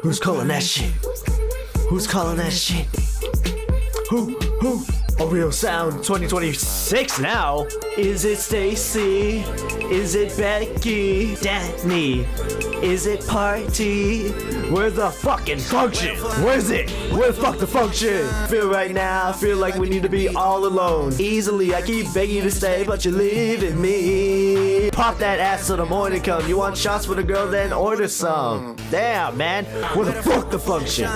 Who's calling that shit? Who's calling that shit? Who? A real sound 2026 now. Is it Stacy? Is it Becky? Danny? Is it Party? Where's the fucking function? Where's it? Where the fuck the function? Feel right now, I feel like we need to be all alone. Easily, I keep begging you to stay, but you're leaving me. Pop that ass till the morning come. You want shots for the girl, then order some. Damn, man. Where the fuck the function?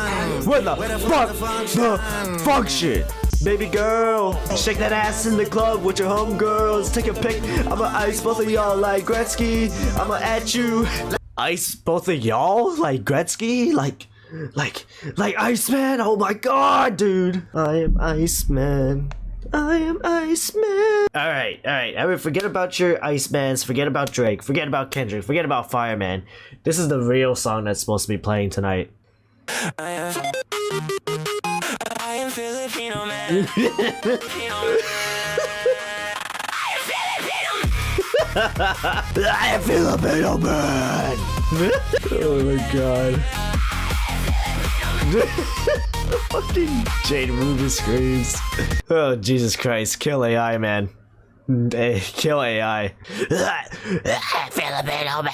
Where the fuck the function? Baby girl, shake that ass in the club with your homegirls. Take a pic, I'ma ice both of y'all like Gretzky. I'ma at you. Ice both of y'all like Gretzky? Like Iceman? Oh my god, dude. I am Iceman. I am Iceman. Alright. I mean, forget about your Icemans, forget about Drake, forget about Kendrick, forget about Fireman. This is the real song that's supposed to be playing tonight. I am Filipino man. I am Filipino man. Oh my god. Fucking Jade Ruby screams. Oh Jesus Christ, kill AI, man. Hey, kill AI. Filipino man.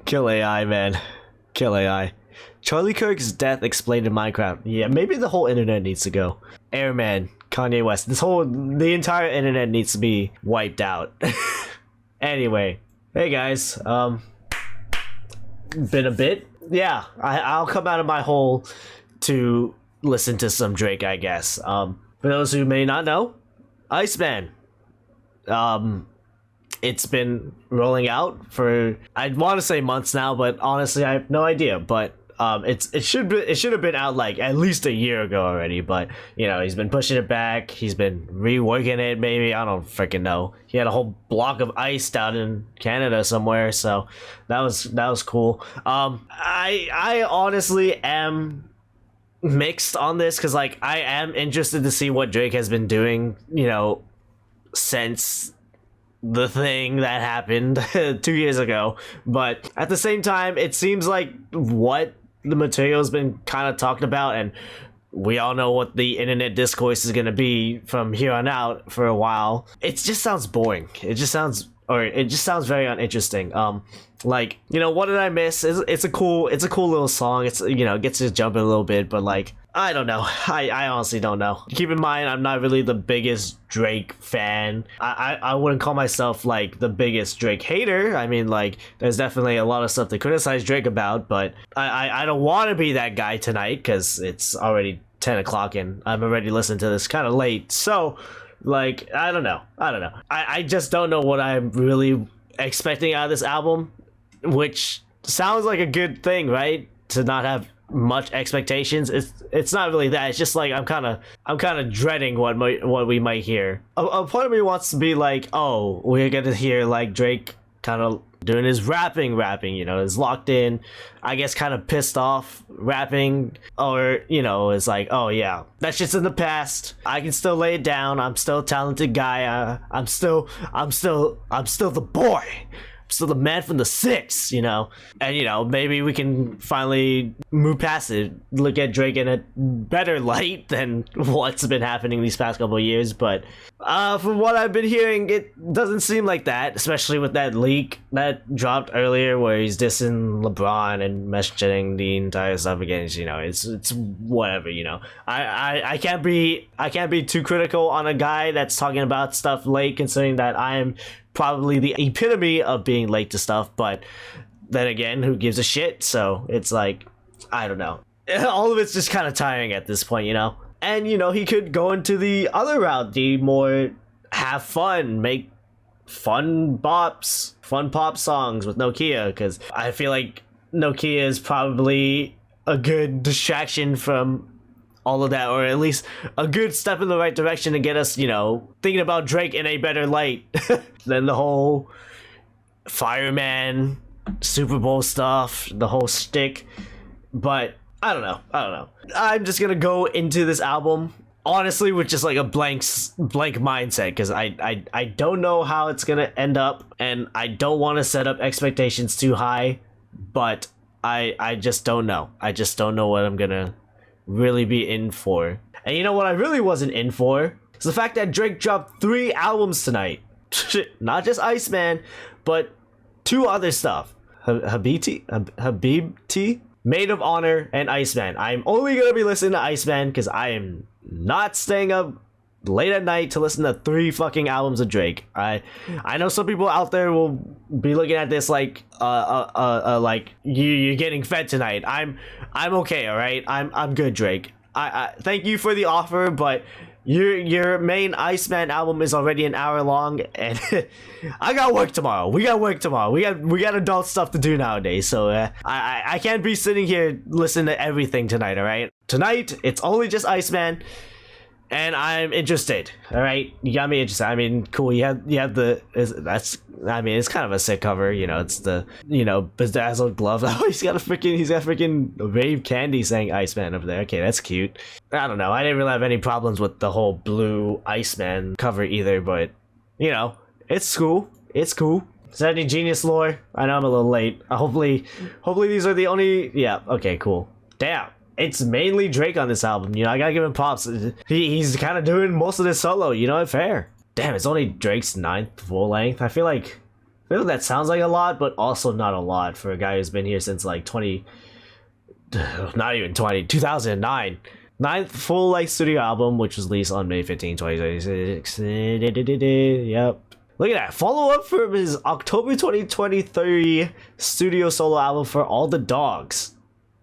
Kill AI, man. Kill AI. Charlie Kirk's death explained in Minecraft. Yeah, maybe the whole internet needs to go. Airman, Kanye West. The entire internet needs to be wiped out. Anyway, hey guys. Been a bit. Yeah, I'll come out of my hole to listen to some Drake, I guess. For those who may not know, Iceman. It's been rolling out for, I want to say months now, but honestly I have no idea. But it should have been out like at least a year ago already. But you know, he's been pushing it back. He's been reworking it. Maybe, I don't freaking know. He had a whole block of ice down in Canada somewhere, so that was cool. I honestly am mixed on this because like I am interested to see what Drake has been doing, you know, since the thing that happened 2 years ago. But at the same time, it seems like what the material has been kind of talked about, and we all know what the internet discourse is going to be from here on out for a while. It just sounds boring. It just sounds very uninteresting. Like, you know, what did I miss? It's a cool little song. It's, you know, it gets you jumping a little bit, but like, I don't know. I honestly don't know. Keep in mind, I'm not really the biggest Drake fan. I wouldn't call myself like the biggest Drake hater. I mean, like, there's definitely a lot of stuff to criticize Drake about, but I don't want to be that guy tonight because it's already 10 o'clock and I'm already listening to this kind of late. So, like, I don't know. I just don't know what I'm really expecting out of this album, which sounds like a good thing, right? To not have much expectations. It's not really that. It's just like I'm kind of dreading what we might hear. A part of me wants to be like, oh, we're gonna hear like Drake kind of doing his rapping, you know, is locked in, I guess, kind of pissed off rapping, or, you know, it's like, oh yeah, that's just in the past. I can still lay it down. I'm still a talented guy. I'm still the boy. Still the man from the six, you know. And, you know, maybe we can finally move past it, look at Drake in a better light than what's been happening these past couple of years. But from what I've been hearing, it doesn't seem like that, especially with that leak that dropped earlier where he's dissing LeBron and mentioning the entire stuff again. You know, it's whatever, you know. I can't be too critical on a guy that's talking about stuff late, considering that I'm probably the epitome of being late to stuff. But then again, who gives a shit? So it's like, I don't know. All of it's just kind of tiring at this point, you know. And, you know, he could go into the other route, the more have fun, make fun pop songs with Nokia, because I feel like Nokia is probably a good distraction from all of that, or at least a good step in the right direction to get us, you know, thinking about Drake in a better light than the whole Fireman Super Bowl stuff, the whole shtick. But I don't know. I'm just gonna go into this album honestly with just like a blank mindset, because I don't know how it's gonna end up, and I don't want to set up expectations too high, but I just don't know. I just don't know what I'm gonna really be in for. And you know what I really wasn't in for? It's the fact that Drake dropped 3 albums tonight. Not just Iceman, but 2 other stuff. Habibti, Maid of Honor, and Iceman. I'm only gonna be listening to Iceman because I am not staying up late at night to listen to 3 fucking albums of Drake. I know some people out there will be looking at this like like you're getting fed tonight. I'm okay, all right. I'm good, Drake. I thank you for the offer, but your main Iceman album is already an hour long, and I got work tomorrow. We got work tomorrow. We got adult stuff to do nowadays, so I can't be sitting here listening to everything tonight. All right, tonight it's only just Iceman, and I'm interested. All right, you got me interested. I mean, cool. You have the I mean, it's kind of a sick cover. You know, it's the bedazzled glove. Oh, he's got freaking Rave Candy saying Iceman over there. Okay, that's cute. I don't know. I didn't really have any problems with the whole blue Iceman cover either, but you know, it's cool. It's cool. Is there any Genius lore? I know I'm a little late. Hopefully these are the only. Yeah. Okay. Cool. Damn. It's mainly Drake on this album. You know, I gotta give him props. He's kind of doing most of this solo. You know, fair. Damn, it's only Drake's 9th full length. I feel like that sounds like a lot, but also not a lot for a guy who's been here since like 2009. 9th full length studio album, which was released on May 15, 2026. Yep. Look at that. Follow up from his October 2023 studio solo album For All the Dogs.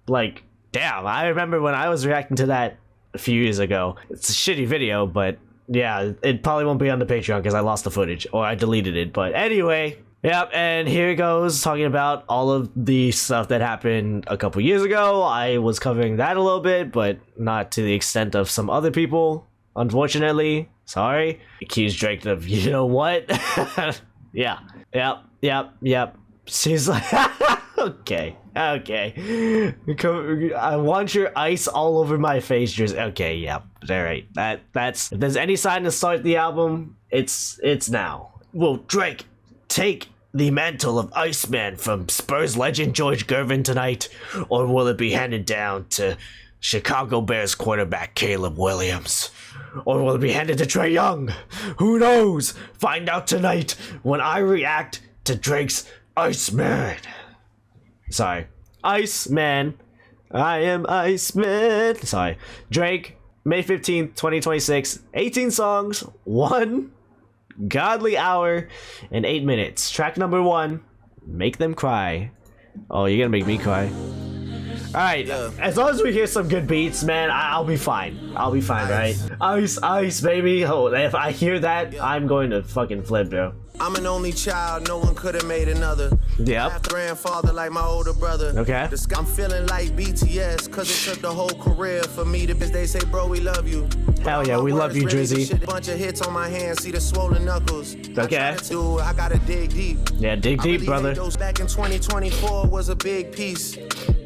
Like, damn, I remember when I was reacting to that a few years ago. It's a shitty video, but yeah, it probably won't be on the Patreon because I lost the footage or I deleted it. But anyway, yep, and here it goes, talking about all of the stuff that happened a couple years ago. I was covering that a little bit, but not to the extent of some other people, unfortunately. Sorry. Accused Drake of, you know what? Yeah, yep. She's like, okay. I want your ice all over my face. Just okay, yeah, all right. That's if there's any sign to start the album, it's now. Will Drake take the mantle of Iceman from Spurs legend George Gervin tonight, or will it be handed down to Chicago Bears quarterback Caleb Williams? Or will it be handed to Trae Young? Who knows? Find out tonight when I react to Drake's Iceman. Sorry. Iceman. I am Iceman. Sorry. Drake, May 15th, 2026. 18 songs, 1 godly hour, and 8 minutes. Track number 1, Make Them Cry. Oh, you're gonna make me cry. Alright, as long as we hear some good beats, man, I'll be fine. I'll be fine, right? Ice, baby. Oh, if I hear that, I'm going to fucking flip, bro. I'm an only child, no one could have made another. Yep. Grandfather like my older brother. Okay. I'm feeling like BTS, cause it took the whole career for me to they say, bro, we love you. Hell yeah, we love you, Drizzy. Bunch of hits on my hands, see the swollen knuckles. Okay. I gotta dig deep. Yeah, dig deep, brother. Back in 2024 was a big piece.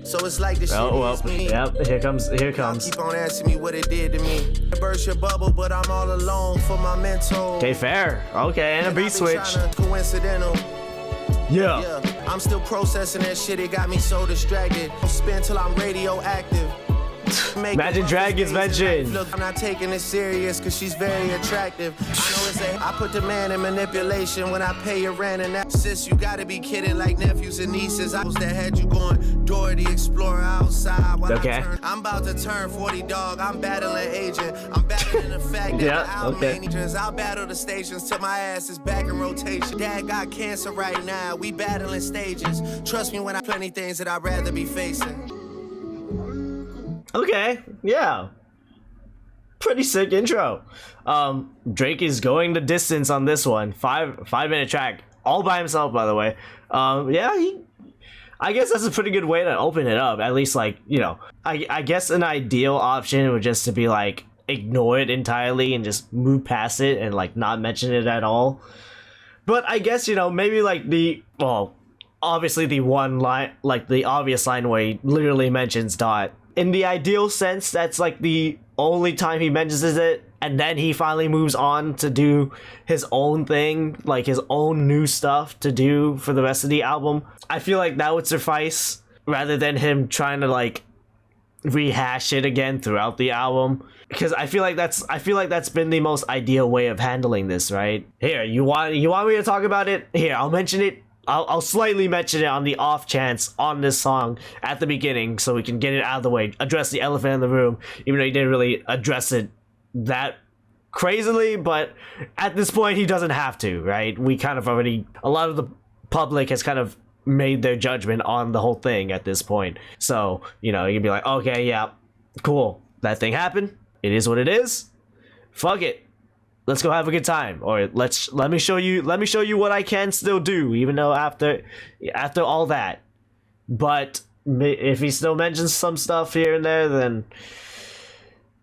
So it's like the shit me. Yep, here comes. Keep on asking me what it did to me. Burst your bubble, but I'm all alone for my mental. Okay, fair. Okay, and a beat switch. Coincidental. Yeah. I'm still processing that shit, it got me so distracted. I'll spin till I'm radioactive. Imagine Dragons mentioned. Look, I'm not taking it serious cause she's very attractive. I know it's I put the man in manipulation when I pay your rent and that. Sis, you gotta be kidding, like nephews and nieces. I was that had you going Dora the Explorer outside while okay. I'm about to turn 40, dog. I'm battling agent. I'm battling the fact that the album managers. I'll battle the stations till my ass is back in rotation. Dad got cancer right now. We battling stages. Trust me when I plenty things that I'd rather be facing. Okay, yeah. Pretty sick intro. Drake is going the distance on this one. 5-minute track. All by himself, by the way. Yeah, I guess that's a pretty good way to open it up. At least, like, you know, I guess an ideal option would just to be like, ignore it entirely and just move past it and like not mention it at all. But I guess, you know, maybe like obviously the one line, like the obvious line where he literally mentions Dot. In the ideal sense, that's like the only time he mentions it, and then he finally moves on to do his own thing, like his own new stuff to do for the rest of the album. I feel like that would suffice rather than him trying to like rehash it again throughout the album, because I feel like that's been the most ideal way of handling this, right? Here, you want me to talk about it? Here, I'll mention it. I'll slightly mention it on the off chance on this song at the beginning, so we can get it out of the way, address the elephant in the room, even though he didn't really address it that crazily, but at this point he doesn't have to, right? We kind of already, a lot of the public has kind of made their judgment on the whole thing at this point. So, you know, you'd be like, okay, yeah, cool, that thing happened, it is what it is, fuck it, let's go have a good time, or let me show you what I can still do, even though after all that. But if he still mentions some stuff here and there, then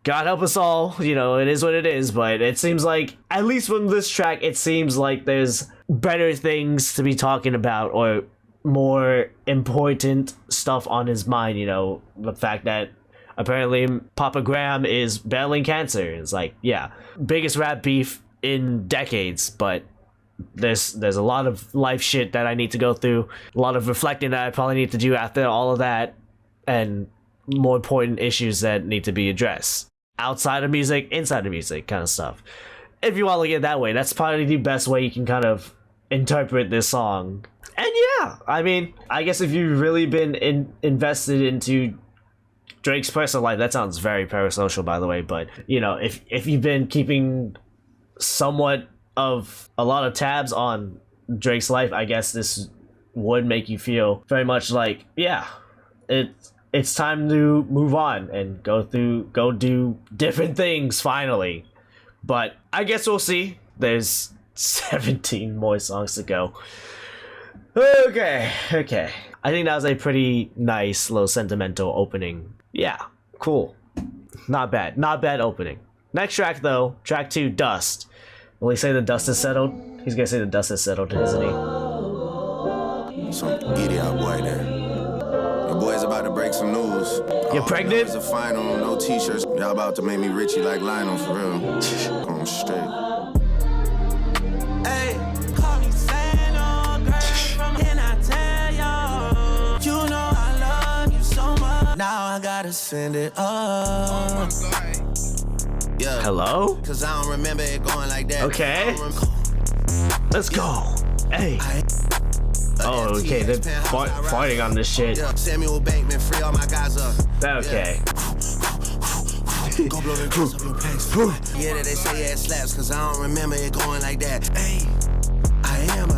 God help us all, you know, it is what it is. But it seems like, at least from this track, it seems like there's better things to be talking about, or more important stuff on his mind, you know, the fact that apparently Papa Graham is battling cancer. It's like, yeah, biggest rap beef in decades, but there's a lot of life shit that I need to go through, a lot of reflecting that I probably need to do after all of that, and more important issues that need to be addressed. Outside of music, inside of music kind of stuff. If you want to look at it that way, that's probably the best way you can kind of interpret this song. And yeah, I mean, I guess if you've really been invested into Drake's personal life, that sounds very parasocial, by the way, but you know, if you've been keeping somewhat of a lot of tabs on Drake's life, I guess this would make you feel very much like, yeah, it's time to move on and go do different things finally. But I guess we'll see. There's 17 more songs to go. Okay. I think that was a pretty nice little sentimental opening. Yeah, cool. Not bad opening. Next track though, track 2, Dust. Will he say the dust is settled? He's gonna say the dust is settled, isn't he? Some giddy out boy there. The boy's about to break some news. You're pregnant? It's a final, no t-shirts. Y'all about to make me Richie like Lionel for real. Come on straight. Hey, call me Santa, girl. Can I tell y'all? You know I love you so much. Now I gotta send it up. Oh my God. Yeah. Hello? Cause I don't remember it going like that. Okay. Let's go. Hey. Oh, okay, they're fighting on this shit. Samuel Bankman, free all my guys up. Okay. Go blow the close up your place. Yeah, they say yeah, it slaps, cause I don't remember it going like that. Hey, I am.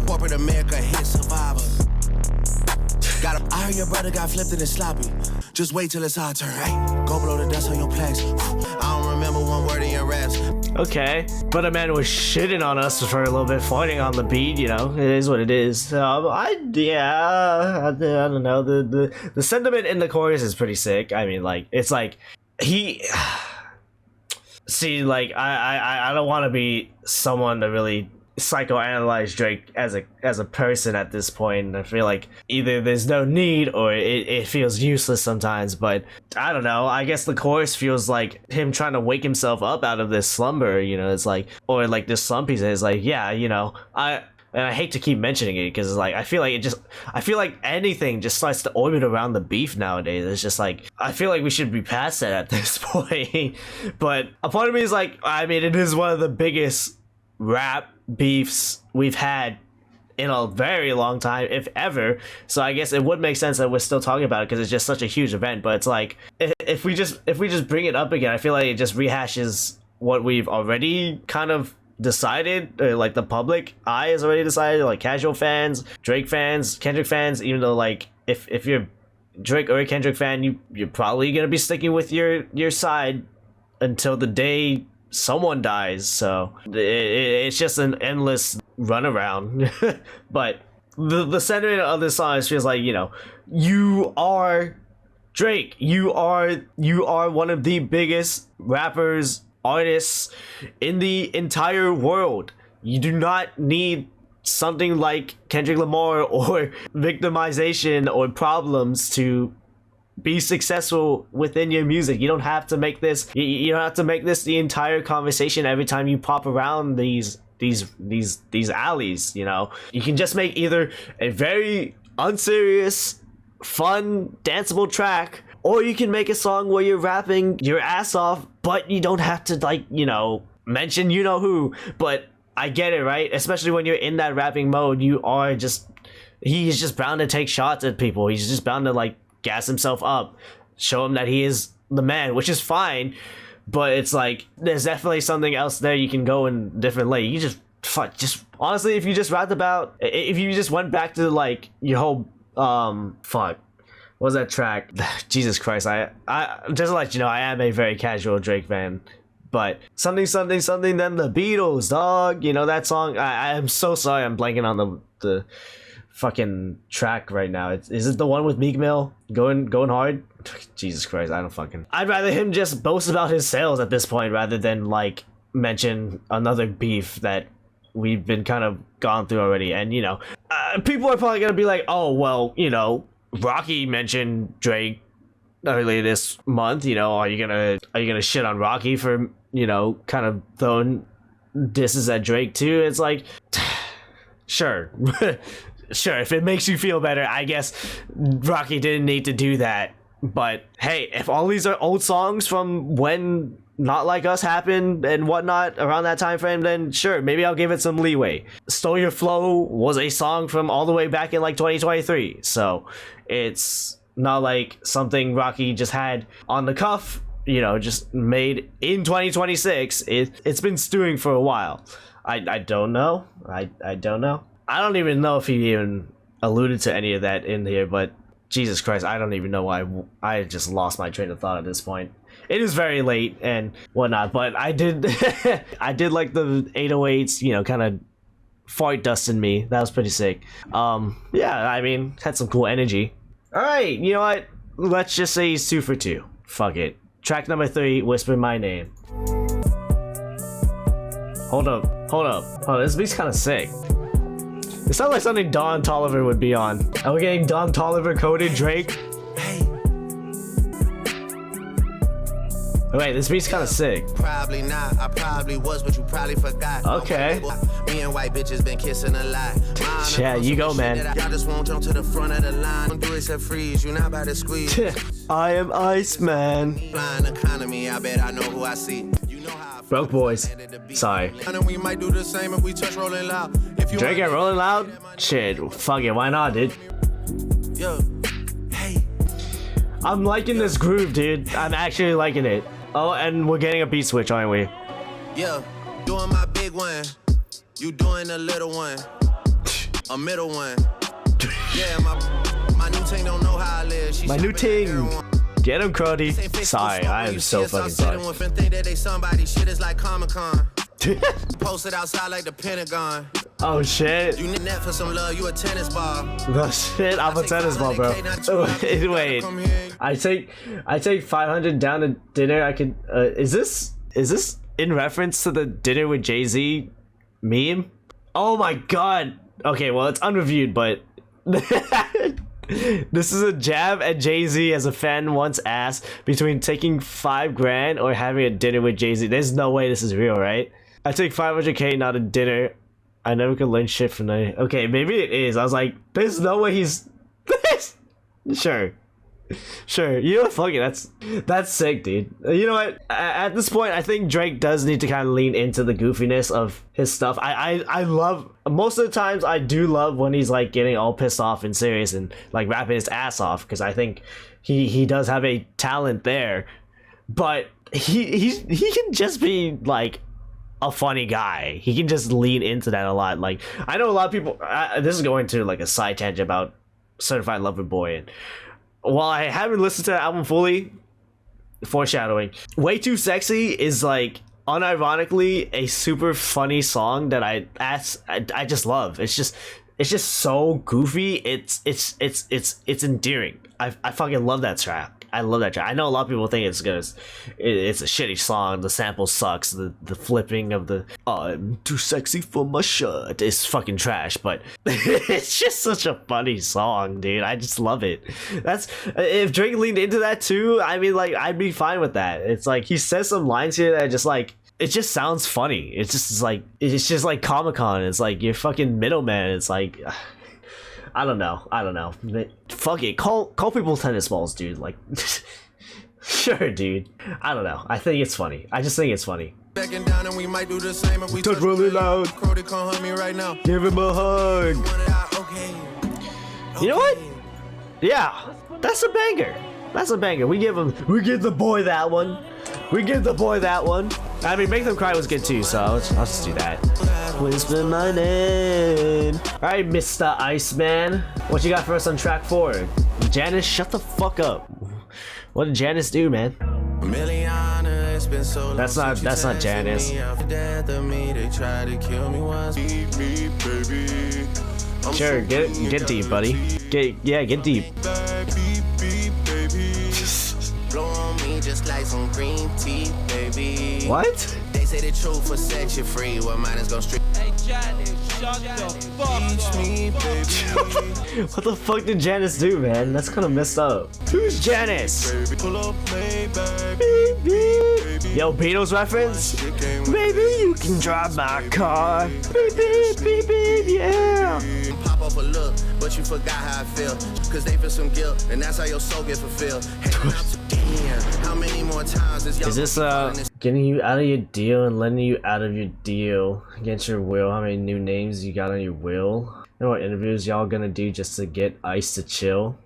Corporate America hit survivor. I heard your brother got flipped in his sloppy. Just wait till it's our turn. Hey, go blow the dust on your plaques. I don't remember one word in your raps. Okay, but a man was shitting on us for a little bit, fighting on the beat. You know, it is what it is. I don't know. The sentiment in the chorus is pretty sick. I mean, like, it's like he. See, like, I don't want to be someone to really psychoanalyze Drake as a person at this point. I feel like either there's no need or it feels useless sometimes, but I don't know. I guess the chorus feels like him trying to wake himself up out of this slumber, you know. It's like, or like this slump he's in. It's like, yeah, you know, I hate to keep mentioning it because it's like I feel like anything just starts to orbit around the beef nowadays. It's just like I feel like we should be past that at this point. But a part of me is like, I mean, it is one of the biggest rap beefs we've had in a very long time, if ever. So I guess it would make sense that we're still talking about it because it's just such a huge event. But it's like if we just bring it up again, I feel like it just rehashes what we've already kind of decided, or like the public eye has already decided, like casual fans, Drake fans, Kendrick fans. Even though like if you're Drake or a Kendrick fan, you're probably gonna be sticking with your side until the day someone dies. So it's just an endless runaround. But the sentiment of this song feels like, you know, you are Drake, you are one of the biggest rappers, artists in the entire world. You do not need something like Kendrick Lamar or victimization or problems to be successful within your music. You don't have to make this. You don't have to make this the entire conversation every time you pop around these alleys. You know, you can just make either a very unserious, fun, danceable track, or you can make a song where you're rapping your ass off, but you don't have to, like, you know, mention you know who. But I get it, right? Especially when you're in that rapping mode, you are just, he's just bound to take shots at people. He's just bound to, like, gas himself up, show him that he is the man, which is fine. But it's like, there's definitely something else there you can go in different lane. You just honestly, if you just rapped about, if you just went back to, like, your whole what was that track? Jesus Christ, I just to let you know, I am a very casual Drake fan. But something then the Beatles, dog. You know that song? I am so sorry, I'm blanking on the fucking track right now. Is it the one with Meek Mill going hard? Jesus Christ, I'd rather him just boast about his sales at this point rather than, like, mention another beef that we've been kind of gone through already. And, you know, people are probably gonna be like, oh well, you know, Rocky mentioned Drake earlier this month. You know, are you gonna shit on Rocky for, you know, kind of throwing disses at Drake too? It's like, sure. Sure, if it makes you feel better, I guess Rocky didn't need to do that. But hey, if all these are old songs from when Not Like Us happened and whatnot around that time frame, then sure, maybe I'll give it some leeway. Stole Your Flow was a song from all the way back in, like, 2023, so it's not like something Rocky just had on the cuff, you know, just made in 2026. It's been stewing for a while. I don't know. I don't know. I don't even know if he even alluded to any of that in here, but Jesus Christ, I don't even know why. I just lost my train of thought at this point. It is very late and whatnot, but I did I did like the 808s, you know, kind of fart dust in me. That was pretty sick. Yeah, I mean, had some cool energy. All right, you know what? Let's just say he's 2 for 2. Fuck it. Track number 3, Whisper My Name. Hold up. Oh, this beat's kind of sick. It sounds like something Don Toliver would be on. Are we getting Don Toliver coded Drake? Wait, this beat's kind of sick. Probably not. I probably was, but you probably forgot. Okay. Me and white bitches been kissing a lot. Yeah, you go, man. Y'all just won't jump to the front of the line. Don't do except freeze. You not about to squeeze. I am ICEMAN. Flying economy. I bet I know who I see. You know how I Broke boys. Sorry. we might do the same if we touch Rolling Loud. If you Drake and Rolling Loud? Shit, fuck it, why not, dude? Yo, hey. I'm liking this groove, dude. I'm actually liking it. Oh, and we're getting a beat switch, aren't we? Yeah, doing my big one. You doing a little one. A middle one. Yeah, my new team don't know how I live. She my new team. Get him, Cruddy. Sorry, I am so fucking sorry. Think that they somebody. Shit is like Comic-Con. Posted outside like the Pentagon. Oh shit. You need net for some love, you a tennis ball. Oh shit, I'm a tennis ball, bro. Wait. I take 500 down to dinner. I could is this in reference to the dinner with Jay-Z meme? Oh my god. Okay, well, it's unreviewed, but this is a jab at Jay-Z as a fan once asked between taking $5,000 or having a dinner with Jay-Z. There's no way this is real, right? I take 500K, not a dinner. I never could learn shit from that. Okay, maybe it is. I was like, there's no way he's... Sure. You know what? Fuck it. That's sick, dude. You know what? At this point, I think Drake does need to kind of lean into the goofiness of his stuff. I love... Most of the times, I do love when he's, like, getting all pissed off and serious and, like, rapping his ass off. Because I think he does have a talent there. But he can just be, like... a funny guy. He can just lean into that a lot. Like, I know a lot of people... this is going to, like, a side tangent about Certified Lover Boy. And while I haven't listened to the album fully, foreshadowing, Way Too Sexy is, like, unironically a super funny song that I just love. It's just so goofy. It's endearing. I fucking love that track. I love that track. I know a lot of people think it's good. It's a shitty song. The sample sucks. The flipping of the I'm too sexy for my shirt is fucking trash. But it's just such a funny song, dude. I just love it. That's if Drake leaned into that too. I mean, like I'd be fine with that. It's like he says some lines here that are just like. It just sounds funny. It's just like Comic-Con. It's like you're fucking middleman. It's like I don't know. Fuck it. Call people tennis balls, dude. Like sure, dude. I don't know. I think it's funny. I just think it's funny. Backing down and we might do the same if we touch really loud. Crody can't hug me right now. Give him a hug. You know what? Yeah, that's a banger. That's a banger. We give the boy that one. We give the boy that one. I mean, Make Them Cry was good too, so I'll just do that. Whisper my name. Alright, Mr. Iceman. What you got for us on track 4? Janice, shut the fuck up. What did Janice do, man? That's not Janice. Sure, get deep, buddy. Get deep. Blow on me just like some green tea, baby. What? They say the truth will set you free. What mine is gonna street. Hey, Janice, shut the fuck up. What the fuck did Janice do, man? That's kind of messed up. Who's Janice? Pull up, baby. Yo, Beatles reference? Maybe you can drive my car. Yeah. Pop up a look, but you forgot how I feel. Cause they feel some guilt, and that's how your soul gets fulfilled. How many more times is this getting you out of your deal and letting you out of your deal against your will? How many new names you got on your will? You know what interviews y'all gonna do just to get Ice to chill?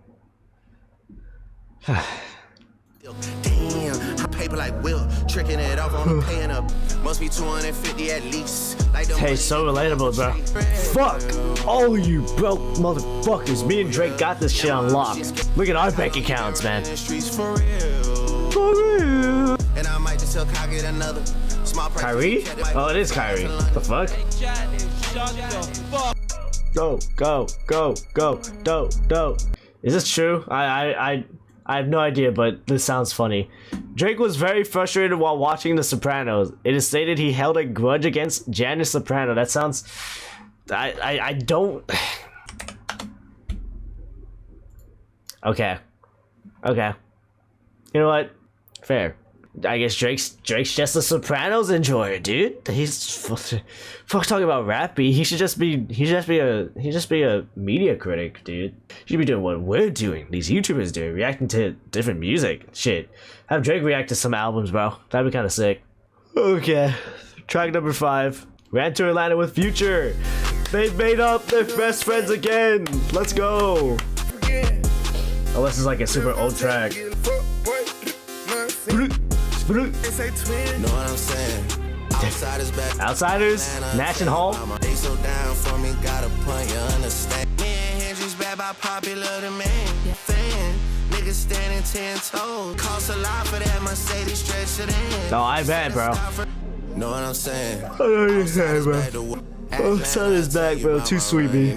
Damn, I paper like Will, tricking it off on the paying up. Must be 250 at least. Like hey, so relatable, bro. Fuck all you broke motherfuckers. Me and Drake got this shit unlocked. Look at our bank accounts, man. For real. And I might just tell Kyrie another small Kyrie? Oh, it is Kyrie. The fuck? Go. Is this true? I have no idea, but this sounds funny. Drake was very frustrated while watching The Sopranos. It is stated he held a grudge against Janice Soprano. That sounds... I don't... Okay. You know what? Fair. I guess Drake's just a Sopranos enjoyer, dude. He's fuck talking about rap beat. He should just be a media critic, dude. He should be doing what we're doing. These YouTubers do, reacting to different music. Shit. Have Drake react to some albums, bro. That'd be kind of sick. Okay. Track number 5. Ran to Atlanta with Future. They've made up. They're best friends again. Let's go. Oh, this is like a super old track. Know what I'm saying? Outsiders, Nash and Hall. They so down for me, got a point, you understand? Me and Hendrix bad by popular demand. Fan, niggas standing 10 toes. Cost a lot for that Mercedes stretch it in. Oh, I bet, bro. Know what I'm saying? I know you're saying, bro. Oh, son is back, bro. Too sweet, me.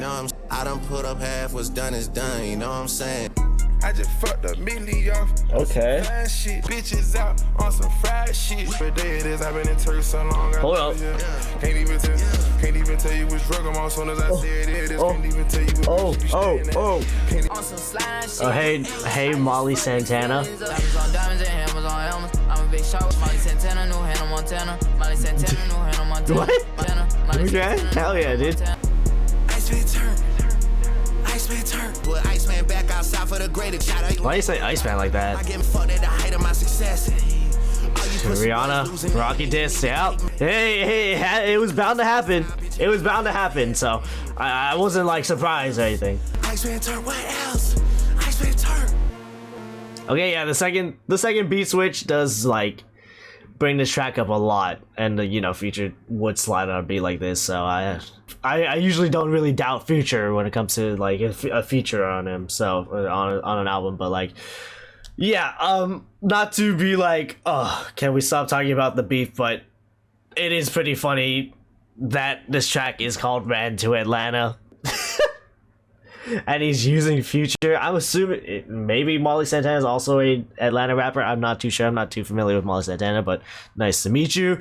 I done put up half, what's done is done, you know what I'm saying? I just fucked up Millie off. Okay. Shit. Bitches out on some fried shit. For day it is, I've been in Turkey so long. Hold up. Can't even tell you which drug I'm on. Soon as I said it is, can't even tell you which Oh, hey, Molly Santana. What? Okay. Hell yeah, dude. Put Iceman back outside for the greater shot. Why do you say Iceman like that? I get fucked at the height of my success. Rihanna, Rocky Diss, yeah. Hey, it was bound to happen. It was bound to happen, so I wasn't like surprised or anything. Iceman turn, what else? Iceman turn. Okay, yeah, the second beat switch does like bring this track up a lot, and the Future would slide on a beat like this, so I usually don't really doubt Future when it comes to like a feature on himself on an album, but like not to be like, oh, can we stop talking about the beef, but it is pretty funny that this track is called Ran to Atlanta. and he's using Future. I'm assuming maybe Molly Santana is also a Atlanta rapper. I'm not too sure. I'm not too familiar with Molly Santana, but nice to meet you.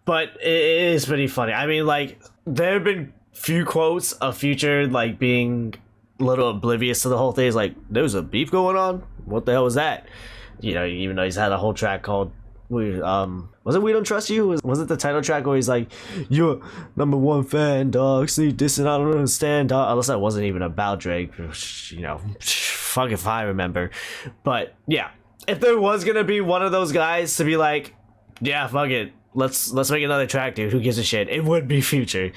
But it is pretty funny. I mean, like, there have been few quotes of Future like being a little oblivious to the whole thing. It's like, there's a beef going on? What the hell was that? You know, even though he's had a whole track called was it We Don't Trust You? Was it the title track where he's like, you're #1 fan, dog, see this and I don't understand, dog? Unless that wasn't even about Drake, you know, fuck if I remember. But yeah, if there was gonna be one of those guys to be like, yeah, fuck it, let's make another track, dude, who gives a shit, it would be Future.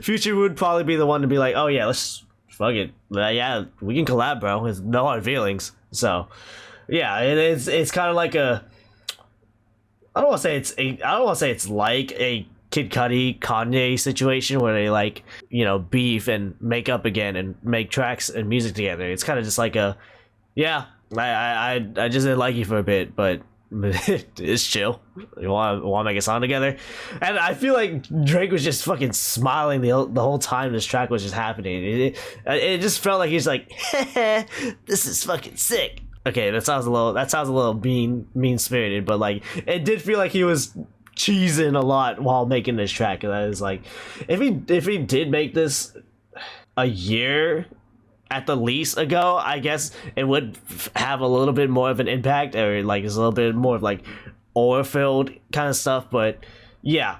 Future would probably be the one to be like, oh yeah, let's fuck it, yeah, we can collab, bro, it's no hard feelings. So yeah, it's kind of like a, I don't want to say it's like a Kid Cudi Kanye situation where they, like, you know, beef and make up again and make tracks and music together. It's kind of just like a, yeah, I just didn't like you for a bit, but it's chill. You want to make a song together? And I feel like Drake was just fucking smiling the whole time this track was just happening. It just felt like he's like, this is fucking sick. Okay, that sounds a little mean spirited, but like, it did feel like he was cheesing a lot while making this track. And I was like, if he did make this a year at the least ago, I guess it would have a little bit more of an impact, or like it's a little bit more of like oil filled kind of stuff. But yeah.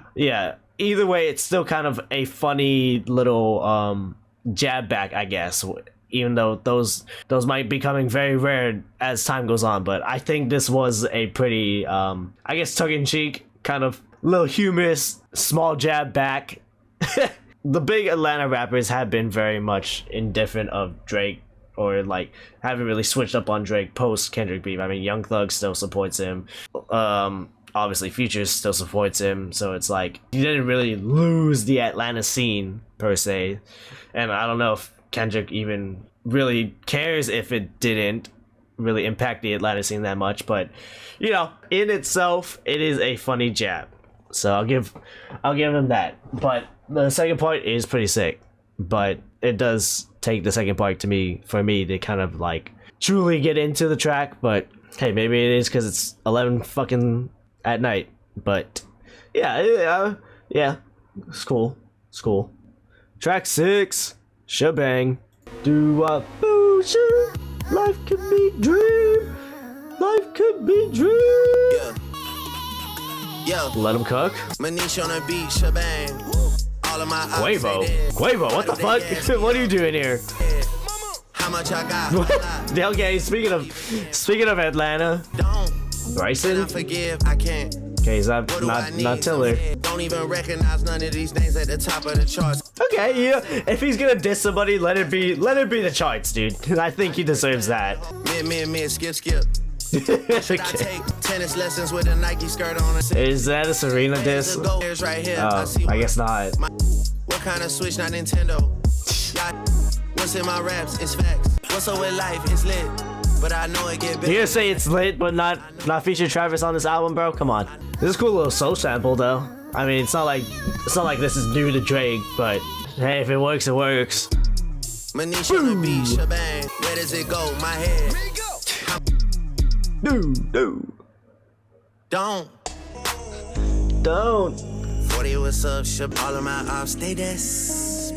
Either way, it's still kind of a funny little jab back, I guess. Even though those might be becoming very rare as time goes on, but I think this was a pretty, I guess, tongue-in-cheek, kind of little humorous, small jab back. The big Atlanta rappers have been very much indifferent of Drake, or like haven't really switched up on Drake post Kendrick beef. I mean, Young Thug still supports him. Obviously, Future still supports him, so it's like he didn't really lose the Atlanta scene per se, and I don't know if Kendrick even really cares if it didn't really impact the Atlanta scene that much. But you know, in itself, it is a funny jab, so I'll give him that. But the second part is pretty sick, but it does take the second part for me to kind of like truly get into the track. But hey, maybe it is because it's 11 fucking at night. But yeah, it's cool. Track 6, Shabang. Do a bullshit. Life could be dream. Life could be dream. Yeah. Let him cook. Manish on the beach, Shabang. All of my Quavo, what the fuck? What are you doing here? How much I got? Okay, speaking of Atlanta, Bryson. I forgive, I can't. Okay, he's not Tiller. Don't even recognize none of these names at the top of the charts. Okay, yeah. If he's gonna diss somebody, let it be the charts, dude. I think he deserves that. Mid, skip. Okay. I take tennis lessons with a Nike skirt on. Is that a Serena diss? Right here. Oh, I guess not. What kind of Switch, not Nintendo? What's in my raps? It's facts. What's up with life? It's lit. But I know it get better. You gonna say it's lit, but not feature Travis on this album, bro? Come on. This is a cool little soul sample, though. I mean, it's not like this is new to Drake, but hey, if it works, it works. Manish on the beach, Shabang. Where does it go? My head. No. Don't. 40, what's up, Shab? All of my ops, stay des.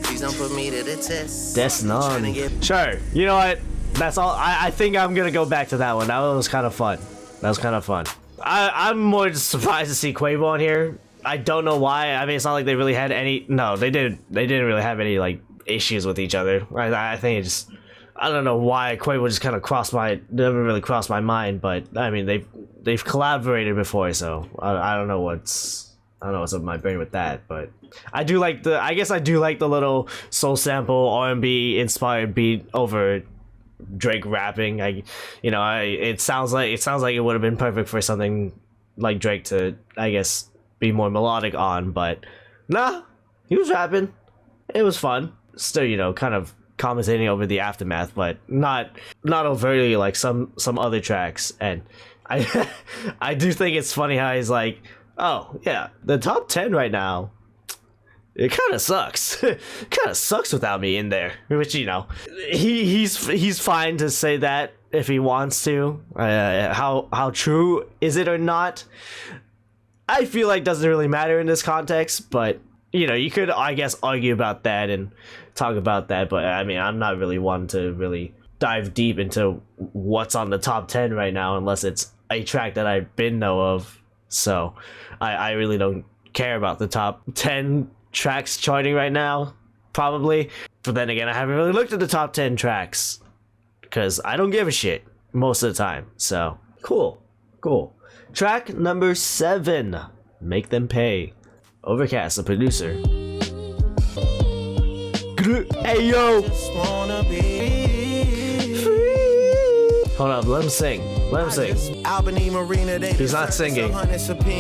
Please don't put me to the test. That's none. Sure. You know what? That's all. I think I'm gonna go back to that one. That one was kind of fun. I'm more just surprised to see Quavo on here. I don't know why. I mean, it's not like they really had any. No, they didn't really have any like issues with each other. I think it just. I don't know why Quavo just kind of never really crossed my mind. But I mean, they've collaborated before, so I don't know what's up my brain with that. But I do like the little soul sample R&B inspired beat over Drake rapping. It sounds like it would have been perfect for something like Drake to, I guess, be more melodic on, but nah, he was rapping. It was fun. Still, kind of commentating over the aftermath, but not overtly like some other tracks. And I do think it's funny how he's like, oh yeah, the top 10 right now, it kind of sucks. Kind of sucks without me in there. Which, you know, he's fine to say that if he wants to. How true is it or not? I feel like doesn't really matter in this context, but you know, you could, I guess, argue about that and talk about that. But I mean, I'm not really one to really dive deep into what's on the top 10 right now, unless it's a track that I been know of. So I really don't care about the top 10 tracks charting right now, probably. But then again, I haven't really looked at the top 10 tracks because I don't give a shit most of the time. So cool. Track number 7, Make Them Pay. Overcast, the producer. Hey yo! Hold up, let him sing. Albany Marina, He's not singing.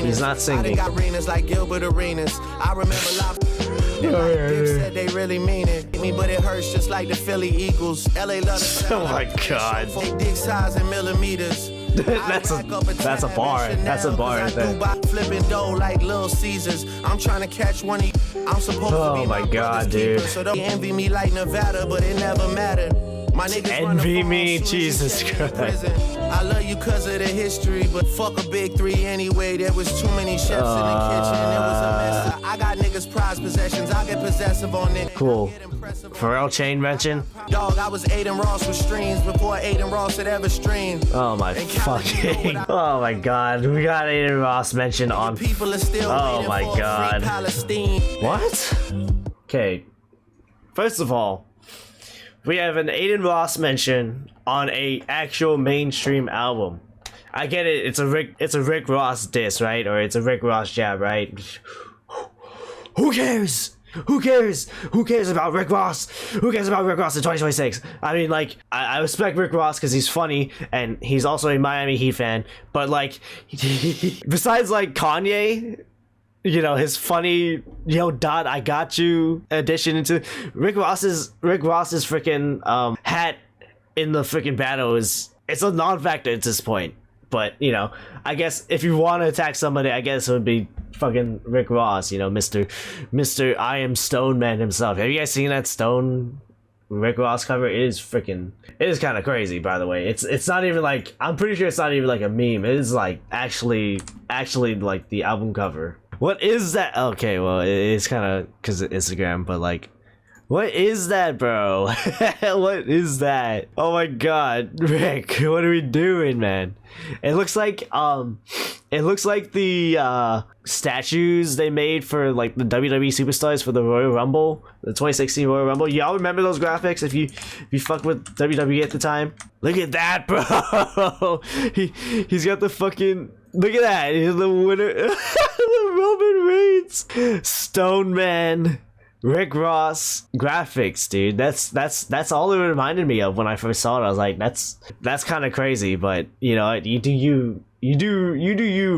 He's not singing. I arenas like Gilbert Arenas. I remember said they really mean it. But it hurts just like the Philly Eagles. LA love Oh my god. Dick size in millimeters. That's a bar. That's a bar right there. Flipping dough like Little Caesars. I'm trying to catch one of you. I'm supposed to be my god, dude. So don't envy me like Nevada, but it never mattered. My niggas envy me, Jesus Christ. I love you cause of the history, but fuck a big 3 anyway. There was too many chefs in the kitchen. It was a mess. I got niggas prized possessions. I get possessive on it. Cool. Pharrell chain mention. Dog, I was Aiden Ross with streams before Aiden Ross had ever streamed. Oh my fucking. Oh my god. We got Aiden Ross mentioned on. People are still oh my god. Palestine. What? Okay. First of all, we have an Aiden Ross mention on a actual mainstream album. I get it. It's a Rick Ross diss, right? Or it's a Rick Ross jab, right? Who cares? Who cares? Who cares about Rick Ross? Who cares about Rick Ross in 2026? I mean, like, I respect Rick Ross because he's funny and he's also a Miami Heat fan. But like, besides like Kanye, you know, his funny yo dot I got you addition into Rick Ross's freaking hat in the freaking battle it's a non-factor at this point. But you know, I guess if you want to attack somebody, I guess it would be fucking Rick Ross, you know, Mr. I Am Stone Man himself. Have you guys seen that Stone Rick Ross cover? It is kind of crazy, by the way. It's not even like, I'm pretty sure it's not even like a meme. It is like actually like the album cover. What is that? Okay, well, it's kind of because of Instagram, but like, what is that, bro? What is that? Oh my god, Rick, what are we doing, man? It looks like the statues they made for like the WWE superstars for the Royal Rumble, the 2016 Royal Rumble. Y'all remember those graphics if you fuck with WWE at the time? Look at that, bro. He's got the fucking, look at that. He's the winner. The Roman Reigns, Stone Man, Rick Ross graphics, dude. That's all it reminded me of when I first saw it. I was like, that's kind of crazy, but you know, you do you,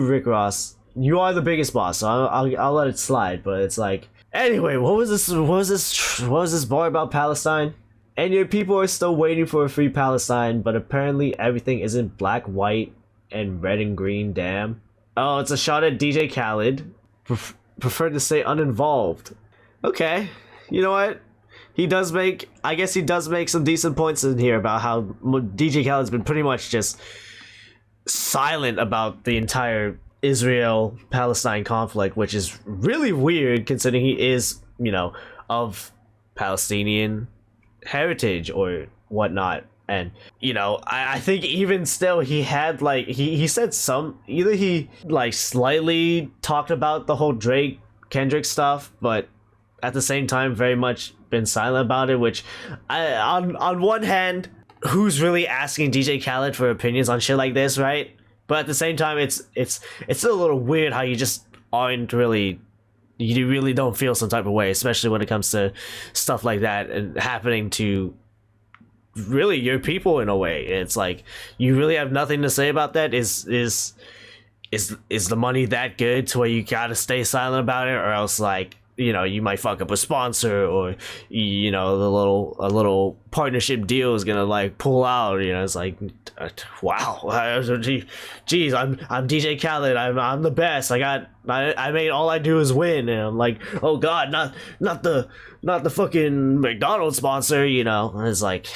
Rick Ross. You are the biggest boss, so I'll let it slide. But it's like, anyway, what was this bar about Palestine? And your people are still waiting for a free Palestine, but apparently everything isn't black, white, and red and green. Damn. Oh, it's a shot at DJ Khaled. Prefer to say uninvolved. Okay, you know what? I guess he does make some decent points in here about how DJ Khaled's been pretty much just silent about the entire Israel-Palestine conflict, which is really weird considering he is, you know, of Palestinian heritage or whatnot. And, you know, I think even still he had like, he said either he like slightly talked about the whole Drake Kendrick stuff, but at the same time very much been silent about it, which on one hand, who's really asking DJ Khaled for opinions on shit like this, right? But at the same time, it's still a little weird how you just aren't really, you really don't feel some type of way, especially when it comes to stuff like that and happening to really your people in a way. It's like, you really have nothing to say about that? Is the money that good to where you gotta stay silent about it, or else like you know, you might fuck up a sponsor, or you know, a little partnership deal is gonna like pull out. You know, it's like, wow, geez, I'm DJ Khaled, I'm the best. I made All I Do Is Win, and I'm like, oh god, not the fucking McDonald's sponsor. You know, and it's like,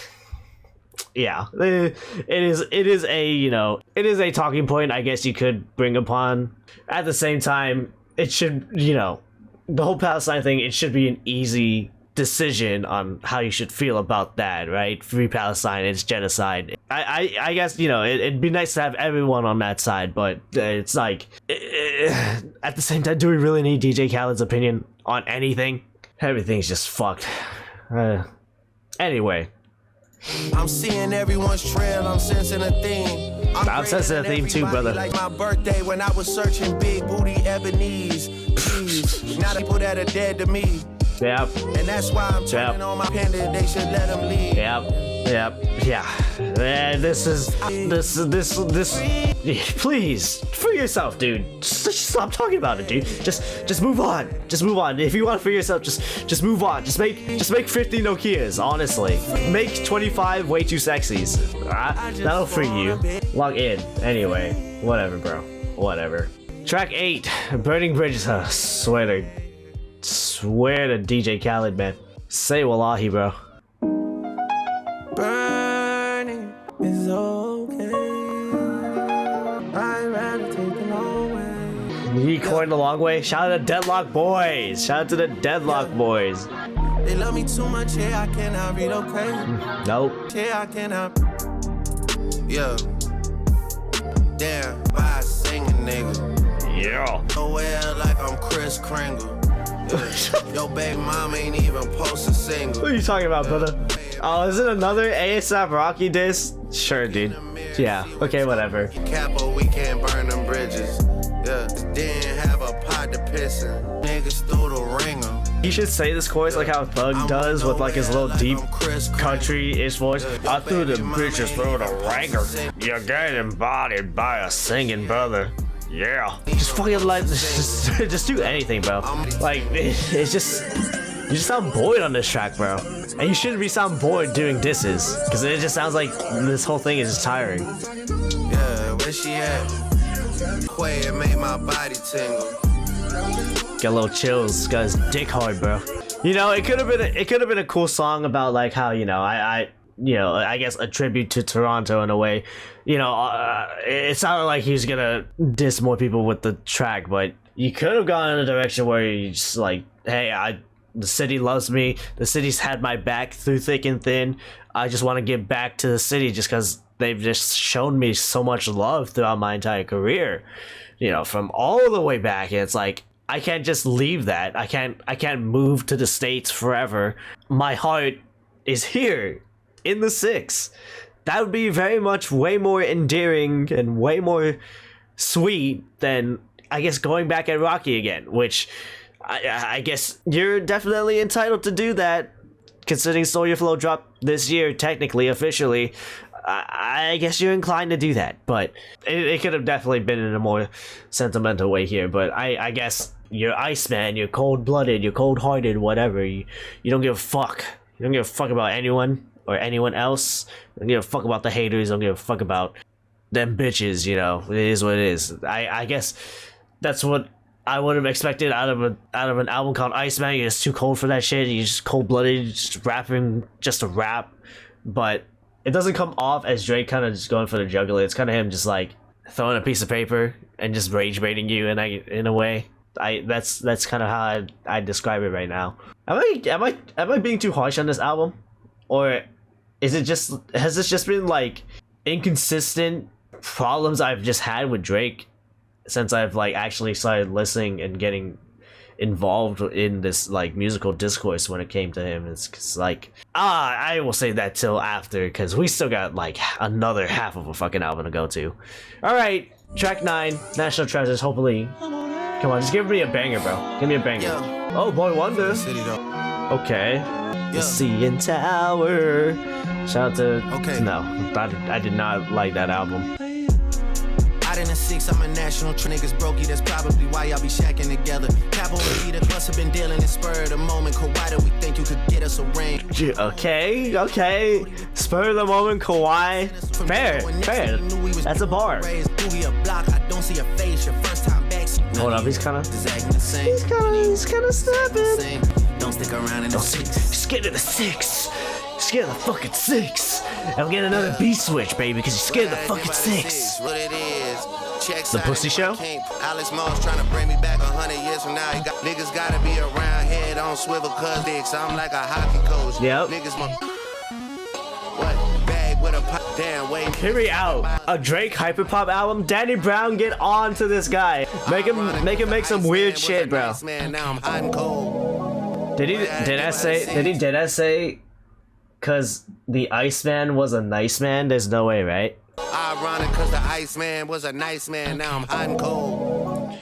yeah, it is a, you know, it is a talking point I guess you could bring upon. At the same time, it should, you know, the whole Palestine thing, it should be an easy decision on how you should feel about that, right? Free Palestine, it's genocide. I guess, you know, it'd be nice to have everyone on that side, but it's like, at the same time, do we really need DJ Khaled's opinion on anything? Everything's just fucked. Anyway. I'm seeing everyone's trail, I'm sensing a theme. I'm sensing a theme too, brother. Like my birthday when I was searching big booty ebonies. Now the people that are dead to me. Yep. And that's why I'm turning on my pendant, they should let them leave. Yeah. This. Please, free yourself, dude. Just stop talking about it, dude. Just move on. Just move on. If you want to free yourself, just move on. Just make 50 Nokias, honestly. Make 25 way too sexies. That'll free you. Log in. Anyway, whatever, bro. Whatever. Track 8, Burning Bridges. Swear to DJ Khaled, man. Say wallahi, bro. Burning is okay. I'd rather take the long way. He coined the long way. Shout out to Deadlock Boys. Shout out to the Deadlock Boys. They love me too much, yeah, I cannot relocate. Nope. Yeah, I cannot. Yeah. Damn, why I sing a nigga? Yeah. Nowhere like I'm Chris Kringle. Yeah. Yo, baby mom ain't even post a single. What are you talking about, brother? Oh, is it another ASAP Rocky diss? Sure, dude. Yeah. Okay, whatever. Capo, we can't burn them bridges. Yeah. Didn't have a pot to piss in. Niggas threw the ringer. He should say this chorus like how Thug does with like his little deep country-ish voice. I threw the bitches through the ringer. You're getting embodied by a singing brother. Yeah. Just fucking like, just do anything, bro. Like, it's just, you just sound bored on this track, bro. And you shouldn't be sound bored doing disses, because it just sounds like this whole thing is just tiring. Yeah, where she at? Quay, it made my body tingle. Got a little chills, got his dick hard, bro. You know, it could have been a cool song about like how, you know, I guess a tribute to Toronto in a way. You know, it sounded like he was gonna diss more people with the track, but you could have gone in a direction where you just like, hey, the city loves me. The city's had my back through thick and thin. I just want to give back to the city just because they've just shown me so much love throughout my entire career. You know, from all the way back. And it's like, I can't just leave that. I can't move to the States forever. My heart is here in the 6. That would be very much way more endearing and way more sweet than, I guess, going back at Rocky again, which I guess you're definitely entitled to do that, considering Stole Your Flow dropped this year, technically, officially. I guess you're inclined to do that, but it could have definitely been in a more sentimental way here. But I guess you're Iceman, you're cold-blooded, you're cold-hearted, whatever. You don't give a fuck. You don't give a fuck about anyone or anyone else. You don't give a fuck about the haters. You don't give a fuck about them bitches, you know. It is what it is. I guess that's what I would have expected out of an album called Iceman. You're just too cold for that shit. You're just cold-blooded, just rapping just to rap. But it doesn't come off as Drake kind of just going for the jugular. It's kind of him just like throwing a piece of paper and just rage baiting you in a way. That's kind of how I describe it right now. Am I being too harsh on this album, or has this just been like inconsistent problems I've just had with Drake since I've like actually started listening and getting involved in this like musical discourse when it came to him? It's like, I will say that till after, because we still got like another half of a fucking album to go to. All right, track 9, National Treasures. Hopefully, come on, just give me a banger, bro. Give me a banger. Yeah. Oh, Boy Wonder. Okay. The CN Tower. Shout out to. Okay. No, I did not like that album. Out in the six, I'm a national niggas brokey. That's probably why y'all be shacking together. Cap on the beat, the have been dealing in spur of the moment. Kawhi, do we think you could get us a ring? Okay. Spur of the moment, Kawhi. Fair. That's a bar. Hold up, he's kind of snapping. Don't stick around in the six. Just get to the six. Just get to the fucking six. And we'll get another B switch, baby, because you're scared of the fucking six. What it is. The pussy show? Alex Moss trying to bring me back 100 years from now. Niggas gotta be around head on swivel cuz dicks. I'm like a hockey coach. Yep. Niggas what? Bag with a pop. Damn, wait. Hear me out. A Drake hyperpop album? Danny Brown, get on to this guy. Make him make some weird shit, bro. Now I'm hot and cold. Did I say cause the Iceman was a nice man? There's no way, right? Ironic cause the Iceman was a nice man. Now I'm hot and cold.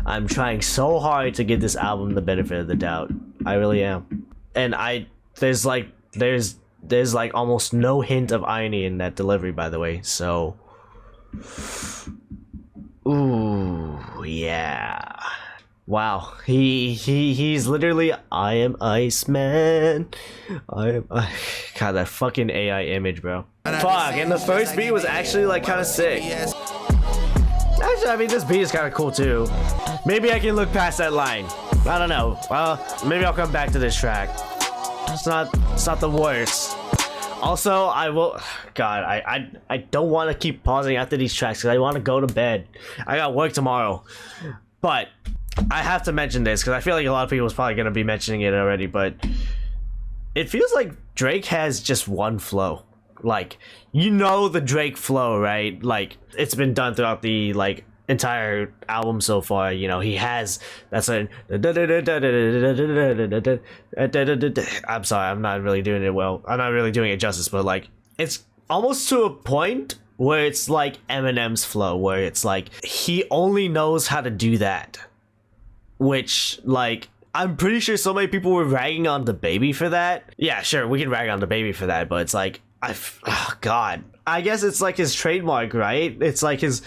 I'm trying so hard to give this album the benefit of the doubt. I really am. And there's like almost no hint of irony in that delivery, by the way. So ooh, yeah. Wow, he's literally, I am Iceman. God, that fucking AI image, bro. Fuck, and the first beat was actually like kind of sick. Actually, I mean, this beat is kind of cool too. Maybe I can look past that line. I don't know. Maybe I'll come back to this track. It's not the worst. Also, I will. God, I don't want to keep pausing after these tracks because I want to go to bed. I got work tomorrow, but I have to mention this because I feel like a lot of people is probably gonna be mentioning it already. But it feels like Drake has just one flow. Like, you know, the Drake flow, right? Like, it's been done throughout the like entire album so far. You know, he has that's a. I'm sorry, I'm not really doing it well. I'm not really doing it justice, but like, it's almost to a point where it's like Eminem's flow, where it's like he only knows how to do that. Which, like, I'm pretty sure so many people were ragging on the baby for that. Yeah, sure, we can rag on the baby for that, but it's like, oh god, I guess it's like his trademark, right? It's like his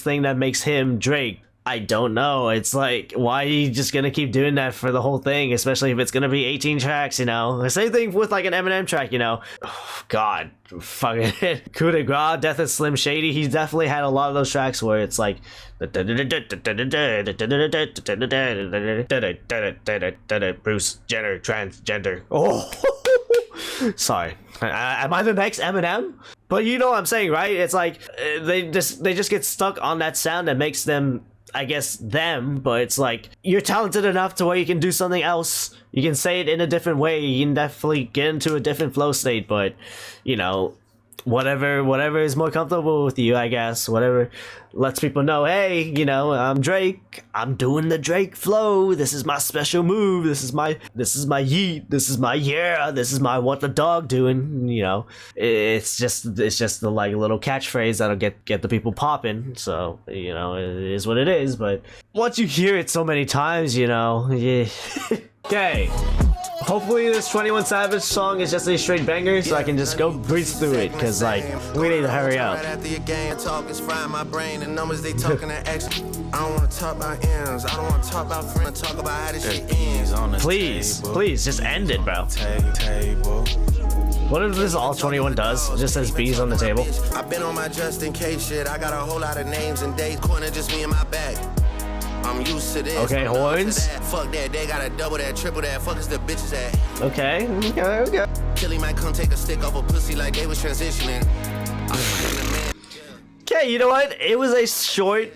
thing that makes him Drake. I don't know. It's like, why are you just gonna keep doing that for the whole thing, especially if it's gonna be 18 tracks, you know? The same thing with like an Eminem track, you know? Oh, god, fucking Coup de Grace, Death of Slim Shady. He's definitely had a lot of those tracks where it's like Bruce Jenner transgender. Oh, sorry. Am I the next Eminem? But you know what I'm saying, right? It's like they just get stuck on that sound that makes them, I guess, them. But it's like, you're talented enough to where you can do something else. You can say it in a different way. You can definitely get into a different flow state. But, you know, whatever is more comfortable with you, I guess. Whatever lets people know, hey, you know, I'm Drake. I'm doing the Drake flow. This is my special move. This is my yeet. This is my yeah. This is my what the dog doing. You know, it's just the like little catchphrase that'll get the people popping. So, you know, it is what it is. But once you hear it so many times, you know, yeah. Okay. Hopefully this 21 Savage song is just a straight banger, so I can just go breeze through it, because like, we need to hurry up. I don't want to talk about ends, I don't want to talk about friends, talk about how this shit ends. Please, just end it, bro. What if this all 21 does? It just says bees on the table. I've been on my just in case shit, I got a whole lot of names and dates, corner just me and my bag. I'm used to this. Okay, horns. Fuck that, they gotta double that, triple that. Fuck is the bitches at. Okay. Tilly might come take a stick off a pussy like they was transitioning. Okay, you know what? It was a short,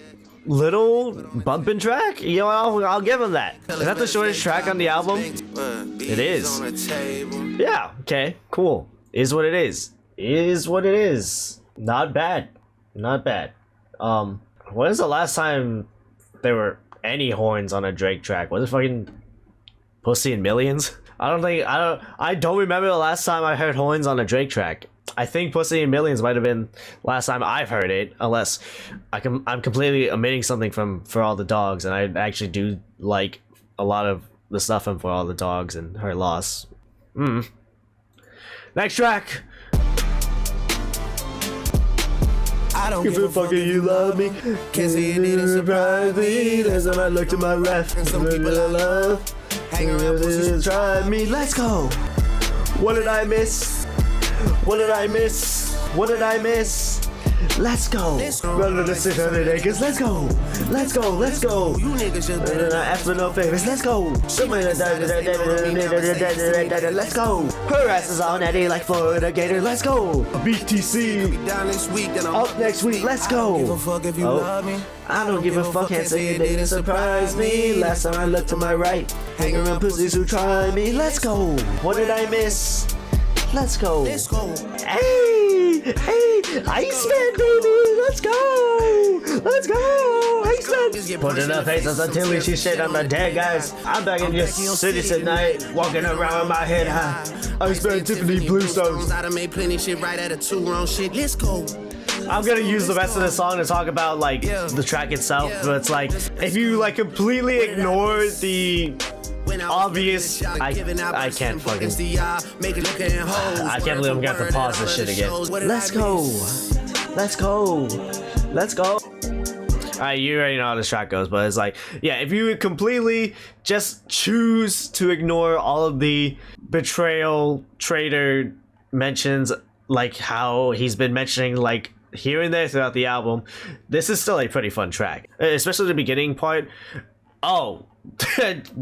little bumping track. You know, I'll give him that. Is that the shortest track on the album? It is. Yeah. Okay. Cool. Is what it is. Is what it is. Not bad. Not bad. When is the last time there were any horns on a Drake track? Was it fucking Pussy in Millions? I don't remember the last time I heard horns on a Drake track. I think Pussy in Millions might have been last time I've heard it, unless I'm completely omitting something from For All the Dogs, and I actually do like a lot of the stuff from For All the Dogs and Her Loss. Next track. I don't Give a fuck if you love me. Can't say it didn't surprise me. That's when I look to my left. And some people I love hang around pussies. Try me. Let's go. What did I miss? What did I miss? What did I miss? Let's go. Run to the 600 acres. Let's go. Let's go. Let's go. You niggas just better I ask for no favors. Let's go. Let's go. Her ass is on Eddie like Florida Gator. Let's go. BTC. down this week and I'm Up next week. Let's go. give a fuck if you love me. I don't give a fuck, can't say it didn't surprise me. Last time I looked to my right, hang around pussies who try me. Let's go. What did I miss? Let's go. Let's go. Hey, hey, ICEMAN, baby. Let's go. Let's go. ICEMAN. Put enough faces until we see shit on the dead, guys. I'm back in your city tonight, walking around with my head high. ICEMAN Tiffany Bluestones. I done made plenty shit right at a 2 wrong shit. Let's go. I'm gonna use the rest of the song to talk about like the track itself, but it's like if you like completely ignore the obvious, I can't fucking, I can't believe I'm gonna have to pause this shit again. Let's go, let's go, let's go. Alright, you already know how this track goes, but it's like, yeah, if you completely just choose to ignore all of the betrayal, traitor mentions, like how he's been mentioning like here and there throughout the album, this is still a pretty fun track, especially the beginning part. Oh,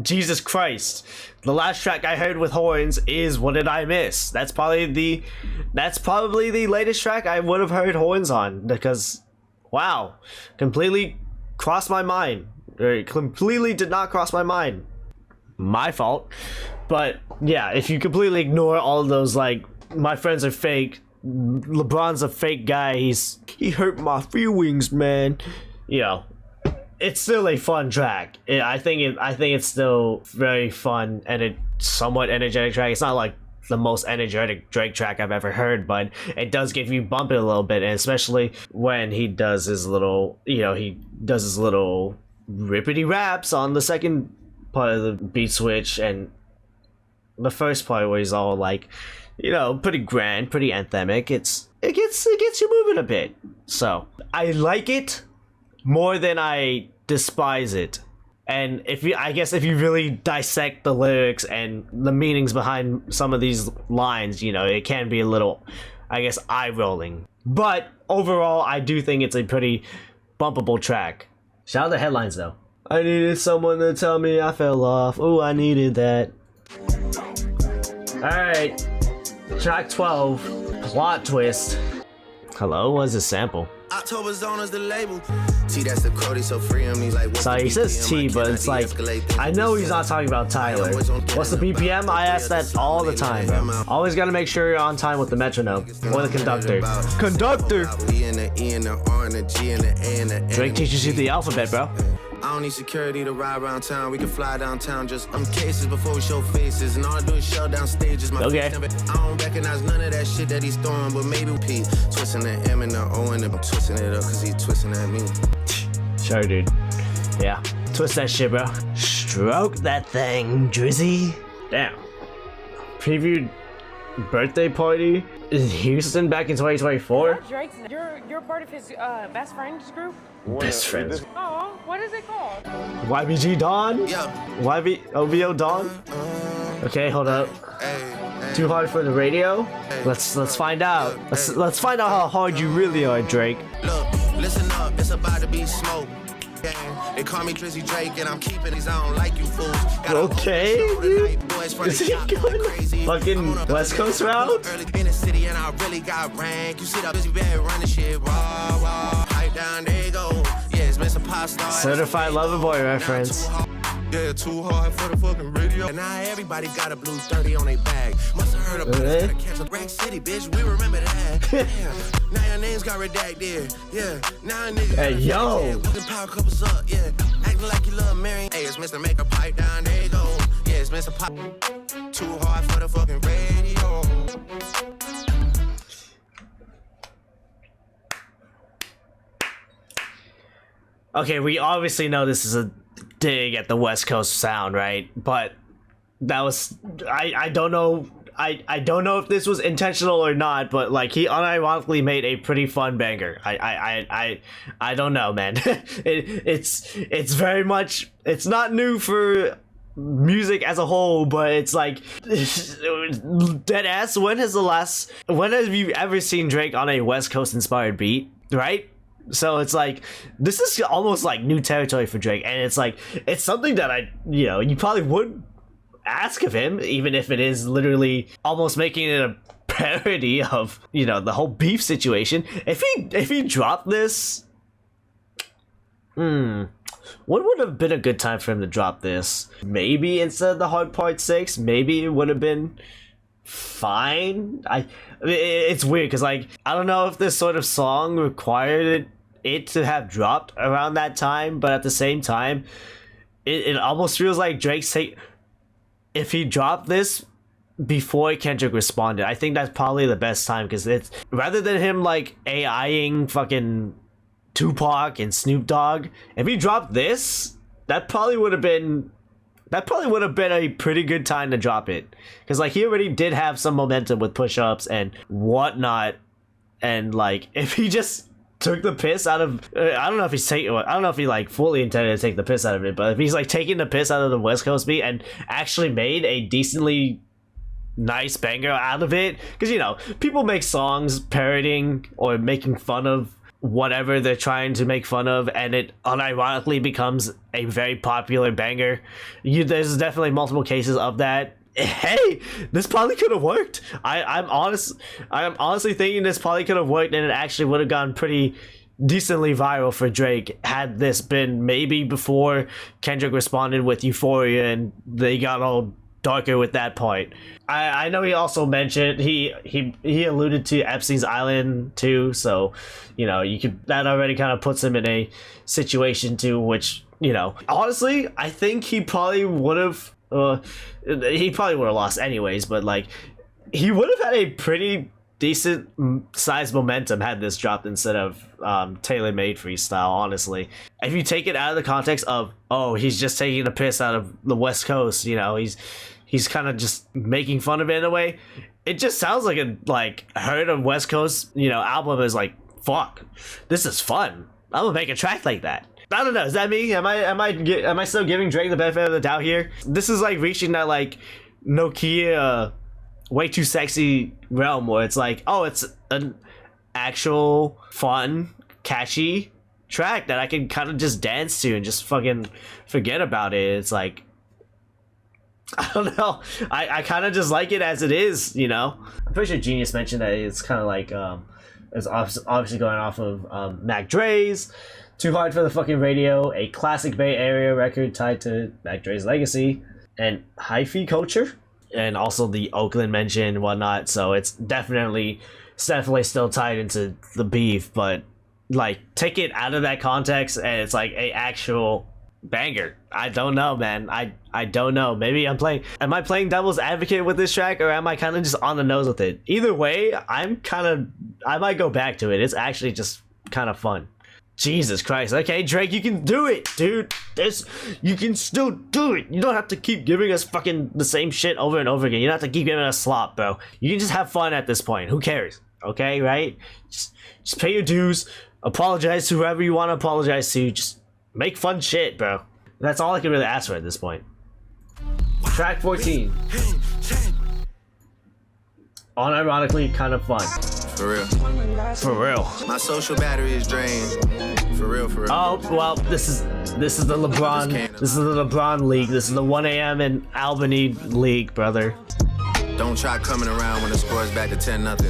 Jesus Christ, the last track I heard with horns is What Did I Miss. That's probably the latest track I would have heard horns on, because wow, completely crossed my mind, or completely did not cross my mind. My fault. But yeah, if you completely ignore all of those like my friends are fake, LeBron's a fake guy, he hurt my feelings, man, you know, it's still a fun track. I think it's still very fun and a somewhat energetic track. It's not like the most energetic Drake track I've ever heard, but it does give you bump it a little bit, and especially when he does his little, you know, he does his little rippity raps on the second part of the beat switch, and the first part where he's all like, you know, pretty grand, pretty anthemic. It gets you moving a bit. So I like it more than I despise it. And if you really dissect the lyrics and the meanings behind some of these lines, you know, it can be a little, I guess, eye-rolling. But overall, I do think it's a pretty bumpable track. Shout out the headlines though. I needed someone to tell me I fell off. Ooh, I needed that. Alright. Track 12. Plot twist. Hello, what's this sample? October's on as the label. T, that's the Cody, so free him. He's like, so he says T, but it's like, I know he's not talking about Tyler. What's the BPM? I ask that all the time, bro. Always gotta make sure you're on time with the metronome or the conductor. Conductor! Drake teaches you the alphabet, bro. I don't need security to ride around town. We can fly downtown, just cases before we show faces. And all I do is shell down stages. My okay. I don't recognize none of that shit that he's throwing, but maybe Pete twisting the M and the O and I'm twisting it up because he's twisting at me. Sure, dude. Yeah. Twist that shit, bro. Stroke that thing, Drizzy. Damn. Previewed birthday party in Houston back in 2024. Drake's, you're part of his best friends group? Best friends. Oh, what is it called? YBG Dawn? Yeah. OVO Dawn? Okay, hold up. Too hard for the radio? Let's find out. Let's find out how hard you really are, Drake. Look, listen up, it's about to be smoke. They call me Drizzy Drake and I'm keeping these, I don't like you fools. Okay, is he going fucking West Coast route? Early in the city and I really got rank. You see that busy bed running shit, raw, raw. Pipe down, there you go. Yeah, it's been some pop stars. Certified Lover Boy reference. Yeah, too hard for the fucking radio. And now everybody got a blue 30 on their bag. Must have heard about it. Gotta catch a Rack City, bitch. We remember that. Damn. Now your names got redacted. Yeah. Now niggas. Hey, yo. Power couples up. Yeah. Acting like you love Mary. Hey, it's Mr. Make a Pipe down. There you go. Yeah, it's Mr. Pop. Too hard for the fucking radio. Okay, we obviously know this is a dig at the West Coast sound, right? But that was, I don't know I don't know if this was intentional or not, but like he unironically made a pretty fun banger. I don't know, man. It's very much, it's not new for music as a whole, but it's like dead ass. When have you ever seen Drake on a West Coast inspired beat, right? So it's like, this is almost like new territory for Drake, and it's like, it's something that you probably would ask of him, even if it is literally almost making it a parody of the whole beef situation. If he dropped this, what would have been a good time for him to drop this? Maybe instead of the Hard Part 6, maybe it would have been fine. It's weird because like I don't know if this sort of song required it to have dropped around that time, but at the same time, it almost feels like Drake's if he dropped this before Kendrick responded, I think that's probably the best time, because it's rather than him like AIing fucking Tupac and Snoop Dogg, if he dropped this, that probably would have been a pretty good time to drop it, because like he already did have some momentum with push-ups and whatnot, and like if he just took the piss out of I don't know if he like fully intended to take the piss out of it, but if he's like taking the piss out of the West Coast beat and actually made a decently nice banger out of it, because people make songs parodying or making fun of whatever they're trying to make fun of, and it unironically becomes a very popular banger. There's definitely multiple cases of that. Hey, this probably could have worked. I'm honestly thinking this probably could have worked, and it actually would have gone pretty decently viral for Drake had this been maybe before Kendrick responded with Euphoria and they got all darker with that point. I know he also mentioned he alluded to Epstein's Island too, so that already kind of puts him in a situation too, which honestly I think he probably would have lost anyways, but like he would have had a pretty decent size momentum had this dropped instead of tailor-made freestyle. Honestly, if you take it out of the context of he's just taking a piss out of the West Coast, he's kind of just making fun of it in a way, it just sounds like heard of West Coast album is like, fuck, this is fun, I'm gonna make a track like that. I don't know, is that me? Am I still giving Drake the benefit of the doubt here? This is like reaching that like Nokia Way Too Sexy realm where it's like, it's an actual fun catchy track that I can kind of just dance to and just fucking forget about it. It's like, I don't know, I kind of just like it as it is. I'm pretty sure Genius mentioned that it's kind of like it's obviously going off of Mac Dre's Too Hard for the Fucking Radio, a classic Bay Area record tied to Mac Dre's legacy and hyphy culture, and also the Oakland mention and whatnot. So it's definitely still tied into the beef, but like take it out of that context and it's like a actual banger. I don't know, man. I don't know. Maybe am I playing devil's advocate with this track, or am I kind of just on the nose with it? Either way, I might go back to it. It's actually just kind of fun. Jesus Christ. Okay, Drake, you can do it, dude. You can still do it. You don't have to keep giving us fucking the same shit over and over again. You don't have to keep giving us slop, bro. You can just have fun at this point. Who cares? Okay, right? Just pay your dues. Apologize to whoever you want to apologize to. Just make fun shit, bro. That's all I can really ask for at this point. Track 14. Unironically kind of fun. For real. For real. My social battery is drained. For real, for real. Oh, well, this is the LeBron. This is the LeBron league. This is the 1 a.m. in Albany league, brother. Don't try coming around when the score's back to 10-0.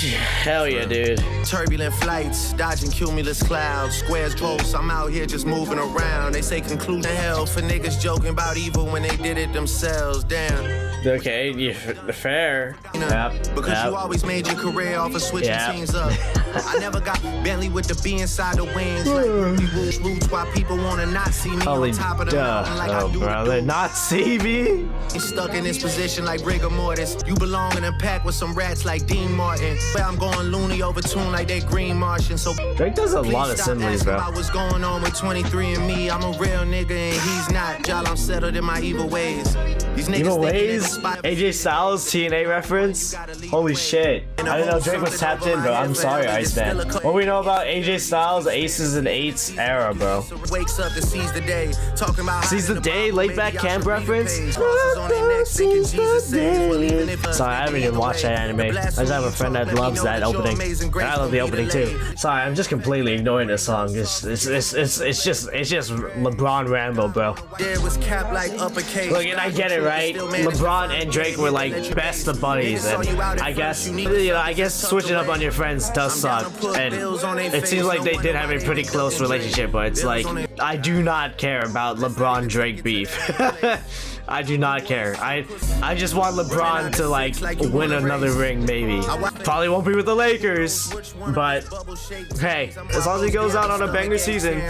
Hell yeah, dude. Turbulent flights, dodging cumulus clouds, squares close, I'm out here just moving around. They say conclusion hell for niggas joking about evil when they did it themselves. Damn. Okay, yeah, fair. Yep, because you always made your career off of switching teams up. I never got Bentley with the B inside the wings. Like we roots while people wanna not see me on top of the mountain like I do. Brother, not see me? Stuck in this position like rigor mortis. Martins. You belong in a pack with some rats like Dean Martin. But I'm going loony over tune like that Green Martian. So Drake does a lot of similes, bro. What's going on with 23 and me? I'm a real nigga and he's not. Y'all, I'm settled in my evil ways. These niggas Evil ways? AJ Styles TNA reference? Holy shit. I didn't know Drake was tapped in, bro. I'm sorry, Iceman. What we know about AJ Styles, Aces and Eights era, bro. Wakes up and sees the day. Talking about Sees the day, laid back camp reference? Sorry, I haven't even watched that anime. I just have a friend that loves that opening. And I love the opening too. Sorry, I'm just completely ignoring this song. It's just LeBron Rambo, bro. Look, and I get it, right? LeBron and Drake were like best of buddies, and I guess switching up on your friends does suck. And it seems like they did have a pretty close relationship, but it's like I do not care about LeBron Drake beef. I do not care. I just want LeBron to like win another ring, maybe. Probably won't be with the Lakers, but hey, as long as he goes out on a banger season.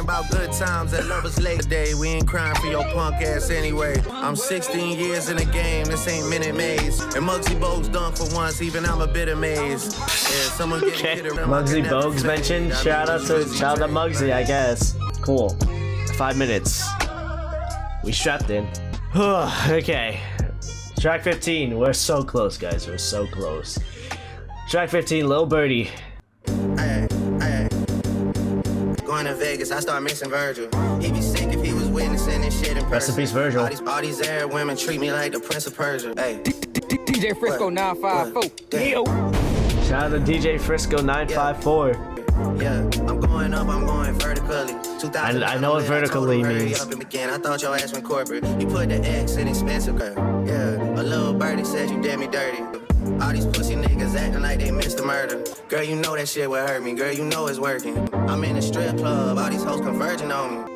We ain't crying for your punk ass anyway. I'm 16 years in the game, this ain't Minute Maze. And Muggsy Bogues done for once, even I'm a bit amazed. Yeah, someone okay. Muggsy Bogues mentioned. Shout out to Muggsy, I guess. Cool. 5 minutes. We strapped in. Okay. Track 15. We're so close, guys. We're so close. Track 15, Lil Birdie. Going to Vegas, I start mixing Virgil. He'd be sick if he was witnessing this shit in person. Rest in peace, Virgil. All these Arab women treat me like the Prince of Persia. Hey. DJ Frisco 954. Yo. Shout out to DJ Frisco 954. Yeah, I'm going up, I'm going vertically. I know what vertically means. I thought your ass went corporate. You put the X in expensive, girl. Yeah, a little birdie said you did me dirty. All these pussy niggas acting like they missed the murder. Girl, you know that shit would hurt me. Girl, you know it's working. I'm in a strip club, all these hoes converging on me.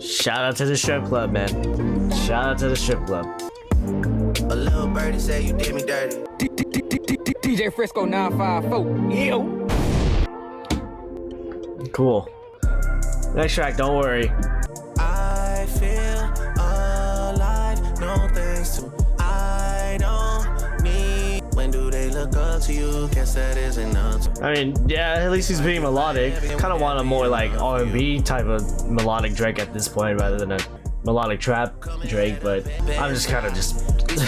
Shout out to the strip club, man. Shout out to the strip club. A little birdie said you did me dirty. DJ Frisco 954. Yo. Cool. Next track, don't worry. I feel alive, no thanks to I don't need. When do they look up to you? Guess that isn't enough. I mean, yeah, at least he's being melodic. Kind of want a more like R&B type of melodic Drake at this point rather than a melodic trap Drake, but I'm just kind of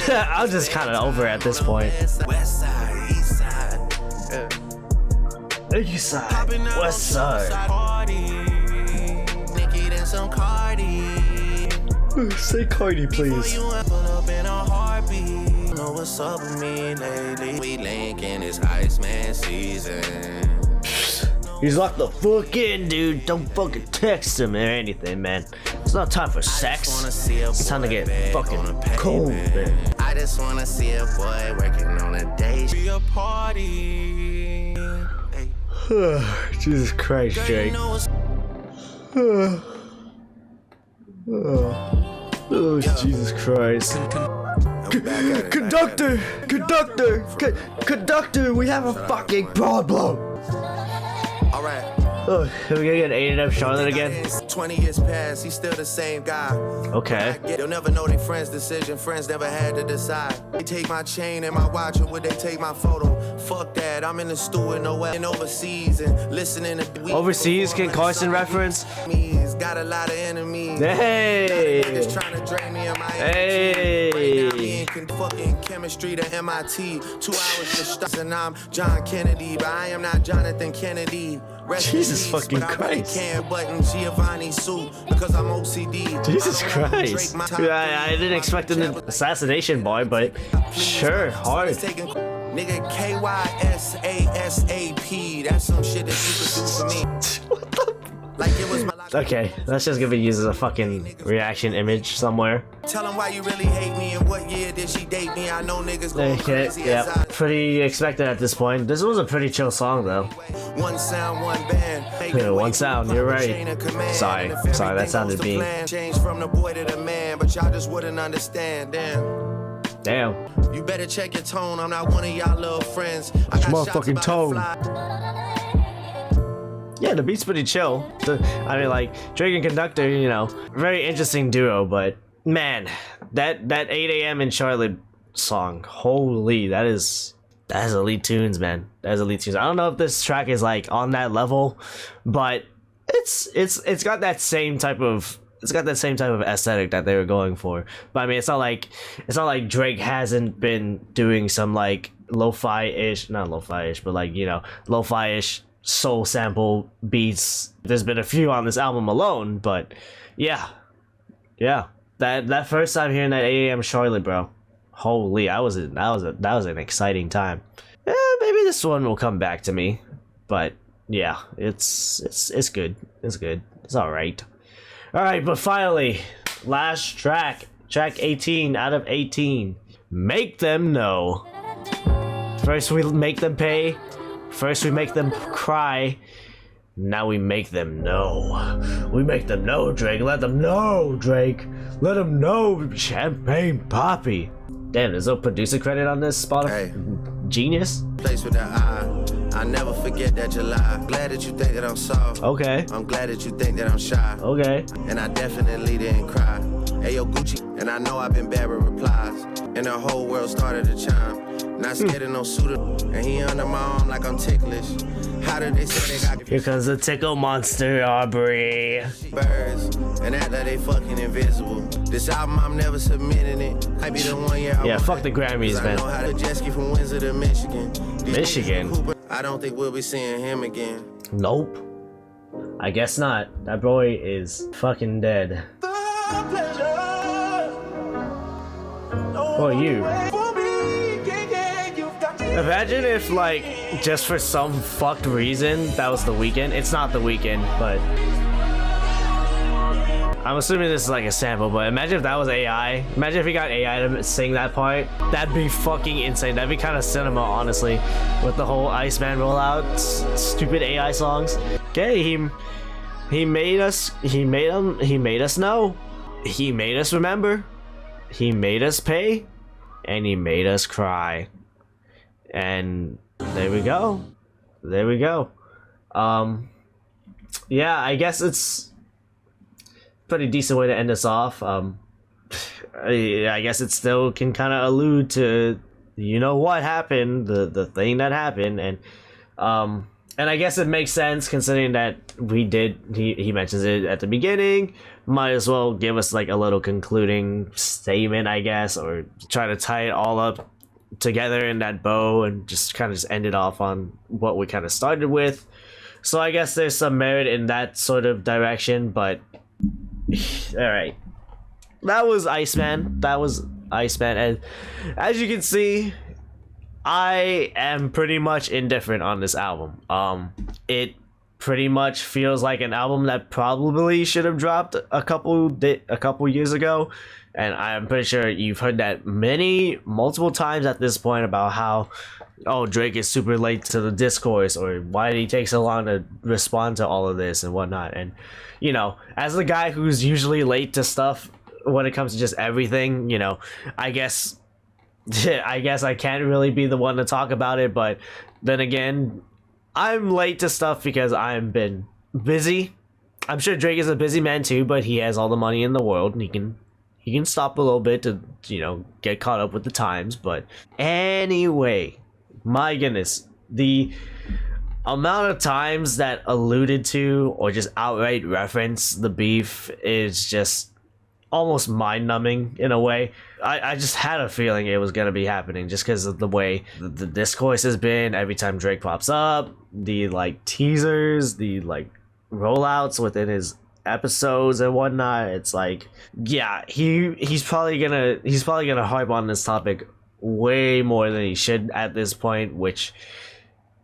I'm just kind of over it at this point. West side, east side. East side, west side. Nikki, then some Cardi. Say Cardi, please. Know what's up with me lately? We linking this ICEMAN season. He's locked the fuck in, dude. Don't fucking text him or anything, man. It's not time for sex. It's time to get fucking cold, man. I just wanna see a boy working on a day. Be a party. Jesus Christ, Drake. Oh, Jesus Christ. Conductor, we have a fucking problem. Alright. Oh, are we gonna get 8 up Charlotte again? 20 years past, he's still the same guy. Okay. They'll never know their friends' decision. Friends never had to decide. They take my chain and my watch, or would they take my photo? Fuck that. I'm in the stew and overseas and listening to Overseas, Ken Carson reference. Got a lot of enemies. Hey. Trying to drain me in my hey. Fucking chemistry to MIT. 2 hours to start, and I'm John Kennedy, but I am not Jonathan Kennedy. Jesus fucking Christ. Giovanni suit because I'm OCD. Jesus Christ. I didn't expect an assassination boy, but sure, hard. Nigga, KYSASAP. That's some shit that you could do for me. What the? Like it was my okay, that's just gonna be used as a fucking reaction image somewhere. Tell them why you really hate me and what year did she date me. I know niggas going crazy. Yeah, pretty expected at this point. This was a pretty chill song though. One sound, one band. Yeah, one sound, you're right. Sorry, that sounded mean. Change from the boy to the man, but y'all just wouldn't understand. Damn. You better check your tone. I'm not one of y'all little friends. I got motherfucking tone. Yeah, the beat's pretty chill. I mean, like, Drake and Conductor, you know, very interesting duo, but man, that 8 a.m. in Charlotte song. Holy, that's elite tunes, man. That is elite tunes. I don't know if this track is like on that level, but it's got that same type of aesthetic that they were going for. But I mean, it's not like Drake hasn't been doing some like lo-fi-ish, not lo-fi-ish, but like, you know, lo-fi-ish soul sample beats. There's been a few on this album alone, but yeah. That first time hearing that 8 a.m. Charlotte, bro. Holy, that was an exciting time. Maybe this one will come back to me, but yeah, it's good. It's good. It's all right. All right, but finally, last track 18 out of 18. Make them know. First we make them pay. First we make them cry. Now we make them know. We make them know, Drake. Let them know, Drake. Let them know, Champagne Poppy. Damn, there's no producer credit on this Spotify. Hey. Genius. Place with that eye. I never forget that July. Glad that you think that I'm soft. Okay. I'm glad that you think that I'm shy. Okay. And I definitely didn't cry. Hey, yo, Gucci. And I know I've been bad with replies. And the whole world started to chime. Not scared of no suitor. And he under my arm like I'm ticklish. How did they say they got... Here comes the tickle monster, Aubrey. Birds. And act like they fucking invisible. This album, I'm never submitting it. Might be the one year yeah, fuck the Grammys, man. I know how to jet ski from Windsor to Michigan. Michigan? I don't think we'll be seeing him again. Nope. I guess not. That boy is fucking dead. For you. Imagine if, like, just for some fucked reason, that was The Weeknd. It's not The Weeknd, but... I'm assuming this is like a sample, but imagine if that was AI. Imagine if he got AI to sing that part. That'd be fucking insane. That'd be kind of cinema, honestly, with the whole ICEMAN rollout. Stupid AI songs. Okay, he made us know. He made us remember. He made us pay. And he made us cry. And there we go. There we go. Yeah, I guess it's pretty decent way to end us off. I guess it still can kind of allude to, you know, what happened, the thing that happened, and I guess it makes sense considering that he mentions it at the beginning. Might as well give us like a little concluding statement, I guess, or try to tie it all up together in that bow and just end it off on what we kind of started with. So I guess there's some merit in that sort of direction, but all right, that was ICEMAN. And as you can see, I am pretty much indifferent on this album. It pretty much feels like an album that probably should have dropped a couple years ago, and I'm pretty sure you've heard that multiple times at this point about how, oh, Drake is super late to the discourse, or why did he take so long to respond to all of this and whatnot. And you know, as the guy who's usually late to stuff when it comes to just everything, you know, I guess I can't really be the one to talk about it, but then again, I'm late to stuff because I've been busy. I'm sure Drake is a busy man too, but he has all the money in the world and he can stop a little bit to, you know, get caught up with the times. But anyway, my goodness, the amount of times that alluded to or just outright reference the beef is just almost mind-numbing in a way. I just had a feeling it was going to be happening just because of the way the discourse has been. Every time Drake pops up, the like teasers, the like rollouts within his episodes and whatnot, it's like, yeah, he's probably gonna harp on this topic way more than he should at this point, which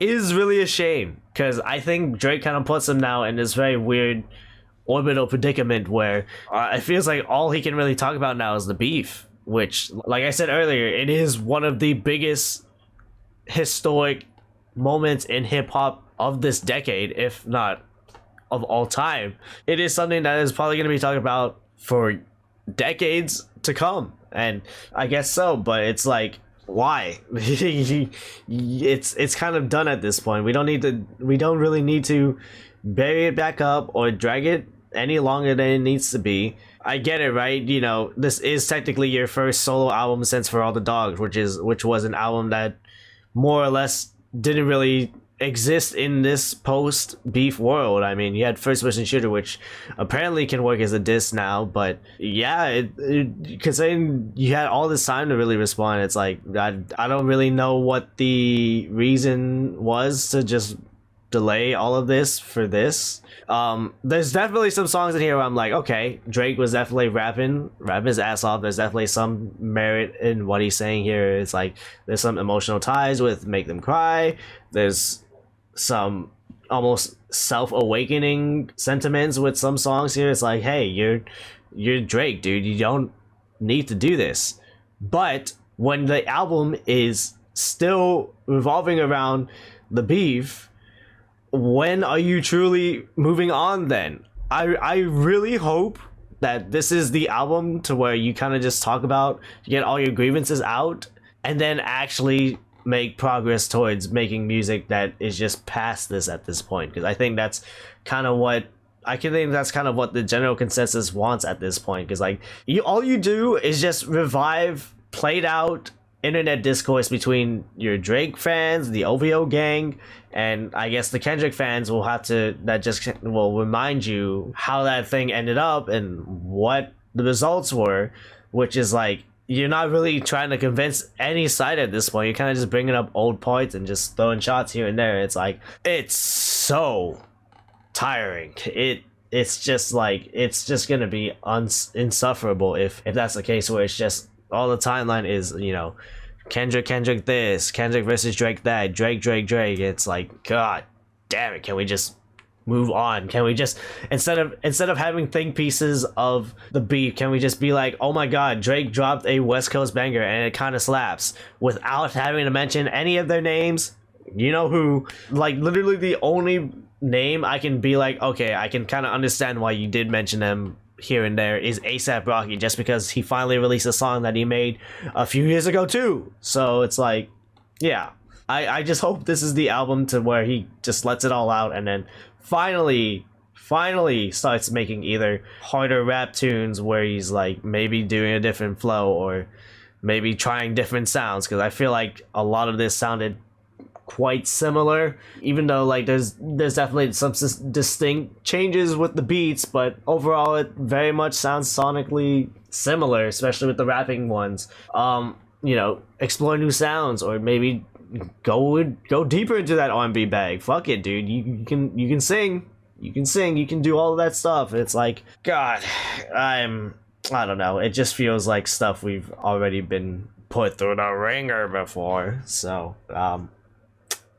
is really a shame, because I think Drake kind of puts him now in this very weird orbital predicament where it feels like all he can really talk about now is the beef, which, like I said earlier, it is one of the biggest historic moments in hip-hop of this decade, if not of all time. It is something that is probably going to be talked about for decades to come, and I guess so, but it's like, why? it's kind of done at this point. We don't really need to bury it back up or drag it any longer than it needs to be. I get it, right? You know, this is technically your first solo album since For All the Dogs, which was an album that more or less didn't really exist in this post beef world. I mean, you had First Person Shooter, which apparently can work as a diss now, but yeah, considering you had all this time to really respond, it's like I don't really know what the reason was to just delay all of this for this. There's definitely some songs in here where I'm like, okay, Drake was definitely rapping his ass off. There's definitely some merit in what he's saying here. It's like there's some emotional ties with Make Them Cry. There's some almost self-awakening sentiments with some songs here. It's like, hey, you're Drake, dude. You don't need to do this. But when the album is still revolving around the beef, when are you truly moving on then? I really hope that this is the album to where you kind of just talk about, you get all your grievances out, and then actually make progress towards making music that is just past this at this point. Because I think that's kind of what the general consensus wants at this point. Because like all you do is just revive played out internet discourse between your Drake fans, the OVO gang, and I guess the Kendrick fans will remind you how that thing ended up and what the results were, which is like, you're not really trying to convince any side at this point. You're kind of just bringing up old points and just throwing shots here and there. It's like, it's so tiring. It's just gonna be insufferable if that's the case, where it's just all the timeline is, you know, Kendrick this, Kendrick versus Drake that, Drake. It's like, god damn it, can we just move on? Can we just, instead of having think pieces of the beef, can we just be like, oh my god, Drake dropped a West Coast banger and it kind of slaps, without having to mention any of their names? You know who? Like, literally the only name I can be like, okay, I can kind of understand why you did mention them here and there, is A$AP Rocky, just because he finally released a song that he made a few years ago too. So it's like, yeah, I just hope this is the album to where he just lets it all out and then finally starts making either harder rap tunes where he's like maybe doing a different flow or maybe trying different sounds, because I feel like a lot of this sounded quite similar, even though like there's definitely some distinct changes with the beats, but overall it very much sounds sonically similar, especially with the rapping ones. You know, explore new sounds, or maybe go deeper into that R&B bag. Fuck it, dude. You can sing, you can do all of that stuff. It's like, god, I don't know, it just feels like stuff we've already been put through the ringer before. So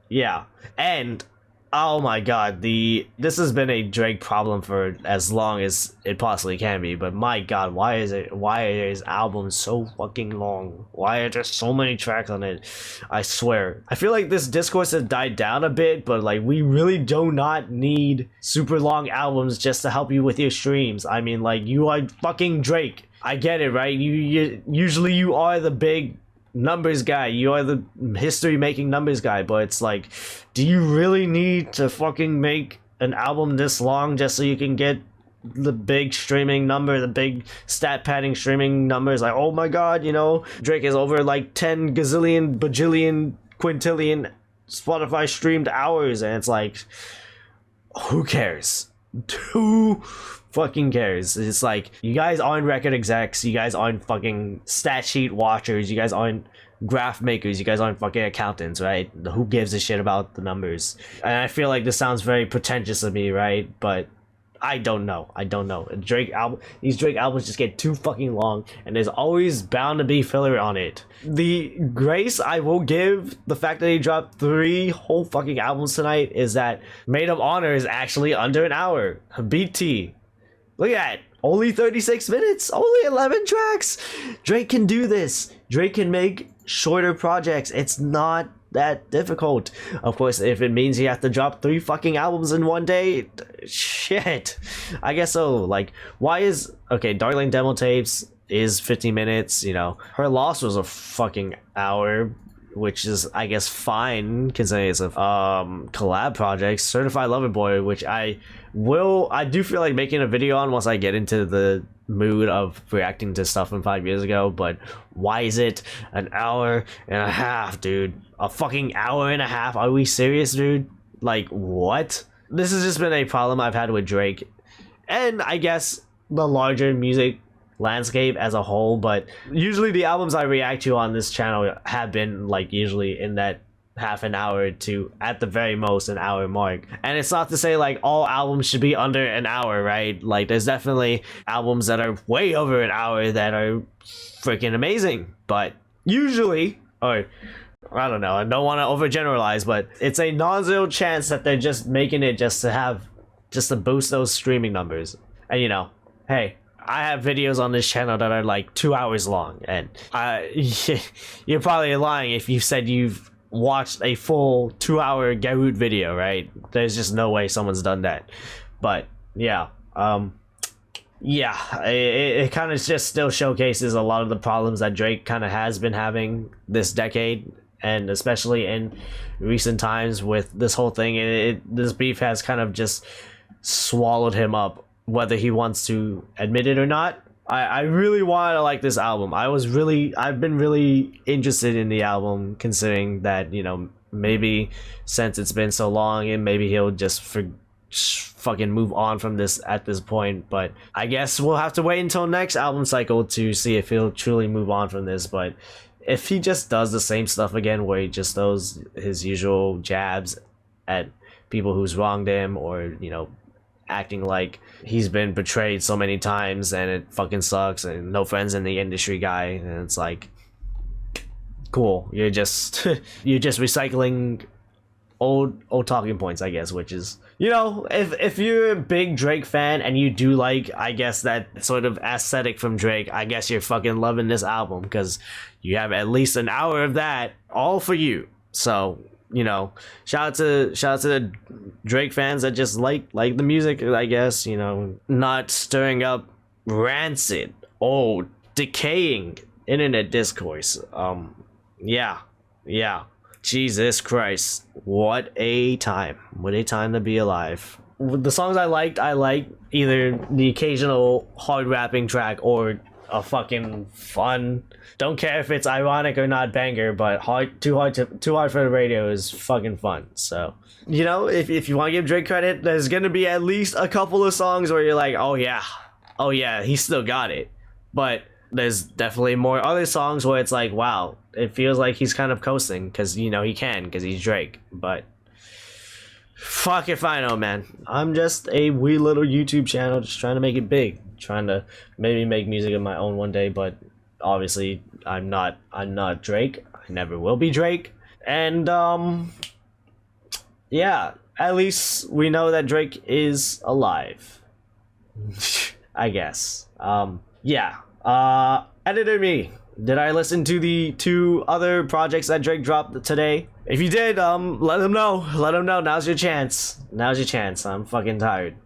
yeah, and oh my god, this has been a Drake problem for as long as it possibly can be, but my god, why is his album so fucking long? Why are there so many tracks on it? I swear, I feel like this discourse has died down a bit, but like, we really do not need super long albums just to help you with your streams. I mean, like, you are fucking Drake. I get it, right? You usually you are the big numbers guy, you are the history making numbers guy, but it's like, do you really need to fucking make an album this long just so you can get the big streaming number, the big stat padding streaming numbers? Like, oh my god, you know, Drake is over like 10 gazillion bajillion quintillion Spotify streamed hours, and it's like, who cares? Who fucking cares? It's like, you guys aren't record execs, you guys aren't fucking stat sheet watchers, you guys aren't graph makers, you guys aren't fucking accountants, right? Who gives a shit about the numbers? And I feel like this sounds very pretentious of me, right? But I don't know. These Drake albums just get too fucking long, and there's always bound to be filler on it. The grace I will give the fact that he dropped 3 whole fucking albums tonight is that Maid of Honor is actually under an hour. BT, look at that. Only 36 minutes, only 11 tracks. Drake can do this. Drake can make shorter projects. It's not that difficult. Of course, if it means you have to drop 3 fucking albums in one day, shit, I guess so. Like, Darling Demo Tapes is 15 minutes, you know. Her Loss was a fucking hour, which is, I guess, fine considering it's a collab project. Certified Lover Boy, which I do feel like making a video on once I get into the mood of reacting to stuff from 5 years ago, but why is it an hour and a half, dude? A fucking hour and a half? Are we serious, dude? Like, what? This has just been a problem I've had with Drake, and I guess the larger music landscape as a whole, but usually the albums I react to on this channel have been like usually in that half an hour to at the very most an hour mark. And it's not to say like all albums should be under an hour, right? Like there's definitely albums that are way over an hour that are freaking amazing, but usually, or I don't know, I don't want to overgeneralize, but it's a non-zero chance that they're just making it just to boost those streaming numbers. And you know, hey, I have videos on this channel that are like 2 hours long, and you're probably lying if you said you've watched a full 2-hour Garroott video, right? There's just no way someone's done that. But yeah, it kind of just still showcases a lot of the problems that Drake kind of has been having this decade, and especially in recent times with this whole thing. This beef has kind of just swallowed him up, whether he wants to admit it or not. I really want to like this album. I've been really interested in the album, considering that, you know, maybe since it's been so long and maybe he'll just fucking move on from this at this point. But I guess we'll have to wait until next album cycle to see if he'll truly move on from this. But if he just does the same stuff again, where he just throws his usual jabs at people who's wronged him, or, you know, acting like he's been betrayed so many times and it fucking sucks and no friends in the industry guy, and it's like, cool, you're just recycling old talking points, I guess, which is, you know, if you're a big Drake fan and you do like, I guess, that sort of aesthetic from Drake, I guess you're fucking loving this album, because you have at least an hour of that all for you. So, you know, shout out to the Drake fans that just like the music, I guess, you know, not stirring up rancid, old, decaying internet discourse. Yeah. Jesus Christ, what a time to be alive. The songs I liked either the occasional hard rapping track or a fucking fun, don't care if it's ironic or not, banger, but too hard for the radio is fucking fun. So, you know, if you want to give Drake credit, there's gonna be at least a couple of songs where you're like, oh yeah, he still got it. But there's definitely more other songs where it's like, wow, it feels like he's kind of coasting, because, you know, he can, because he's Drake. But fuck if I know, man. I'm just a wee little YouTube channel just trying to make it big, trying to maybe make music of my own one day. But obviously I'm not Drake. I never will be Drake. And yeah, at least we know that Drake is alive. I guess. Yeah. Editor me, did I listen to the 2 other projects that Drake dropped today? If you did, let him know. Now's your chance. I'm fucking tired.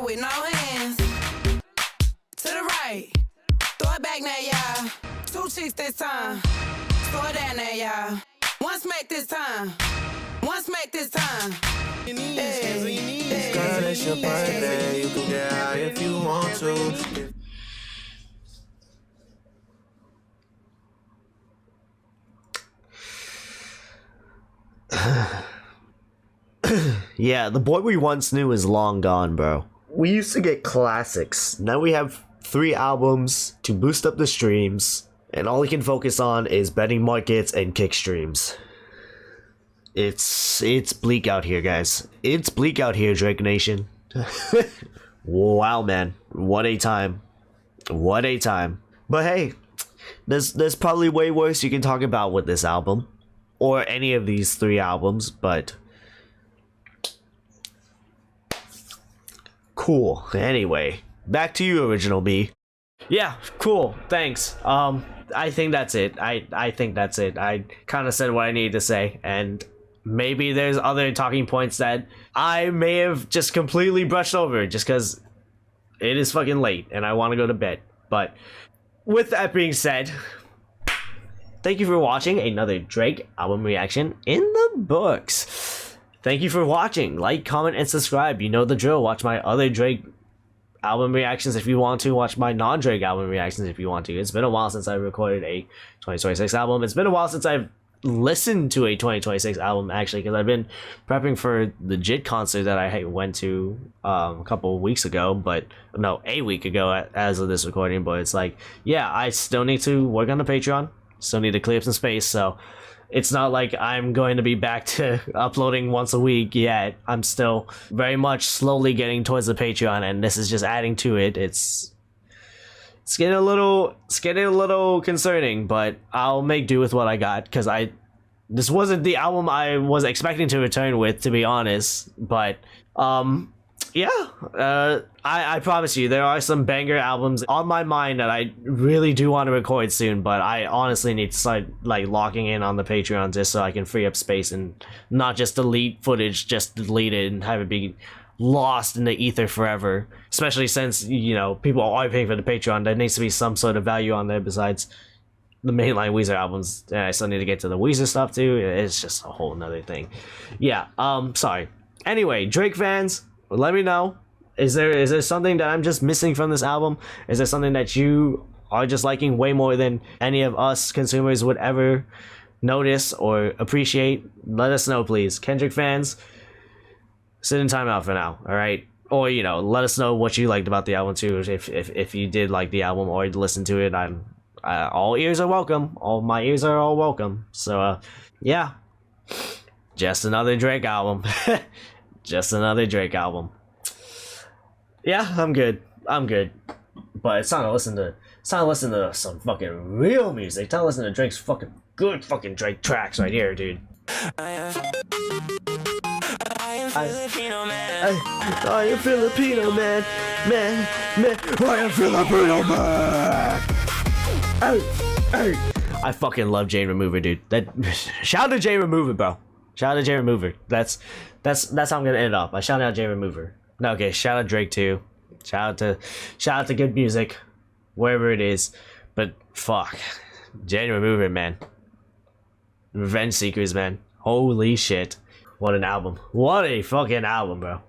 With no hands to the right, throw it back now, y'all. 2 chicks this time, throw it down there, y'all. One smack this time. Hey, Girl, it's your birthday. You can get high if you want to. Yeah, the boy we once knew is long gone, bro. We used to get classics. Now we have 3 albums to boost up the streams, and all he can focus on is betting markets and kick streams. It's bleak out here, guys. It's bleak out here, Drake Nation. Wow, man. What a time. But hey, there's probably way worse you can talk about with this album, or any of these 3 albums, but cool. Anyway, back to you, Original B. Yeah, cool. Thanks. I think that's it. I think that's it. I kind of said what I needed to say, and maybe there's other talking points that I may have just completely brushed over just because it is fucking late and I want to go to bed. But with that being said, thank you for watching another Drake album reaction in the books. Thank you for watching. Like, comment, and subscribe. You know the drill. Watch my other Drake album reactions if you want to. Watch my non-Drake album reactions if you want to. It's been a while since I recorded a 2026 album. It's been a while since I've listened to a 2026 album, actually, because I've been prepping for the JIT concert that I went to a couple weeks ago, but no, a week ago as of this recording. But it's like, yeah, I still need to work on the Patreon, still need to clear up some space, so it's not like I'm going to be back to uploading once a week yet. I'm still very much slowly getting towards the Patreon, and this is just adding to it. It's getting a little concerning, but I'll make do with what I got, because this wasn't the album I was expecting to return with, to be honest. But yeah, I promise you there are some banger albums on my mind that I really do want to record soon, but I honestly need to start like locking in on the Patreon just so I can free up space and not just delete footage, just delete it and have it be lost in the ether forever. Especially since, you know, people are paying for the Patreon, there needs to be some sort of value on there besides the mainline Weezer albums. And I still need to get to the Weezer stuff too. It's just a whole nother thing. Yeah, sorry. Anyway, Drake fans, let me know. Is there something that I'm just missing from this album? Is there something that you are just liking way more than any of us consumers would ever notice or appreciate? Let us know, please. Kendrick fans, sit in timeout for now, all right? Or, you know, let us know what you liked about the album too. If you did like the album or listen to it, all ears are welcome. All my ears are all welcome. So yeah, just another Drake album. Just another Drake album. Yeah, I'm good. But it's time to listen to some fucking real music. Time to listen to Drake's fucking good fucking Drake tracks right here, dude. I am Filipino man. I am Filipino man. Hey. I fucking love Jane Remover, dude. Shout out to Jane Remover, bro. Shout out to Jane Remover. That's how I'm gonna end up. I shout out Jane Remover. No, okay, shout out Drake too. Shout out to good music, wherever it is. But fuck, Jane Remover, man. Revenge Seekers, man. Holy shit. What an album. What a fucking album, bro.